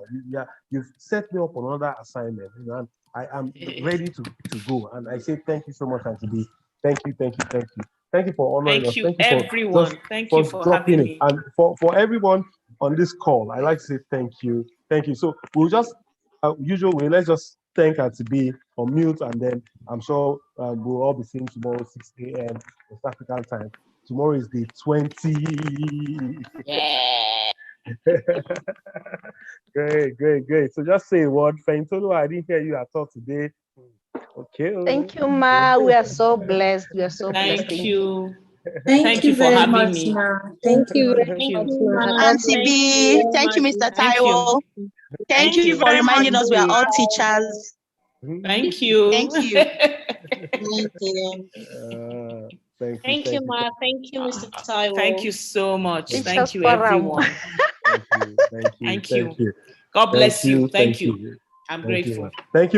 You've set me up on another assignment, you know, and I am ready to go. And I say thank you so much, Auntie B. Thank you. Thank you for honoring us. Thank you, Thank you everyone. Thank you for dropping having it. me. And for everyone on this call, I like to say thank you. Thank you. So we'll just, usual way, let's just thank her to be on mute, and then I'm sure we'll all be seeing tomorrow 6 a.m. West African time. Tomorrow is the 20. Yeah. Great. So just say a word. Fentolo, I didn't hear you at all today. Okay. Thank you, Ma. We are so blessed. We are so blessed. Thank you. Thank you for very having much, me. Ma. Thank you very Thank much, you, Ma. Ma. God Auntie bless B, you. thank you, Mr. Thank you. Taiwo. Thank you for reminding us we are all teachers. Thank you. Thank you. Thank you. Thank you, Ma. Thank you, Mr. Taiwo. Thank you so much. Teach Thank us you, for everyone. Thank you. Thank you. God bless you. Thank you. I'm Thank you. grateful. Thank you.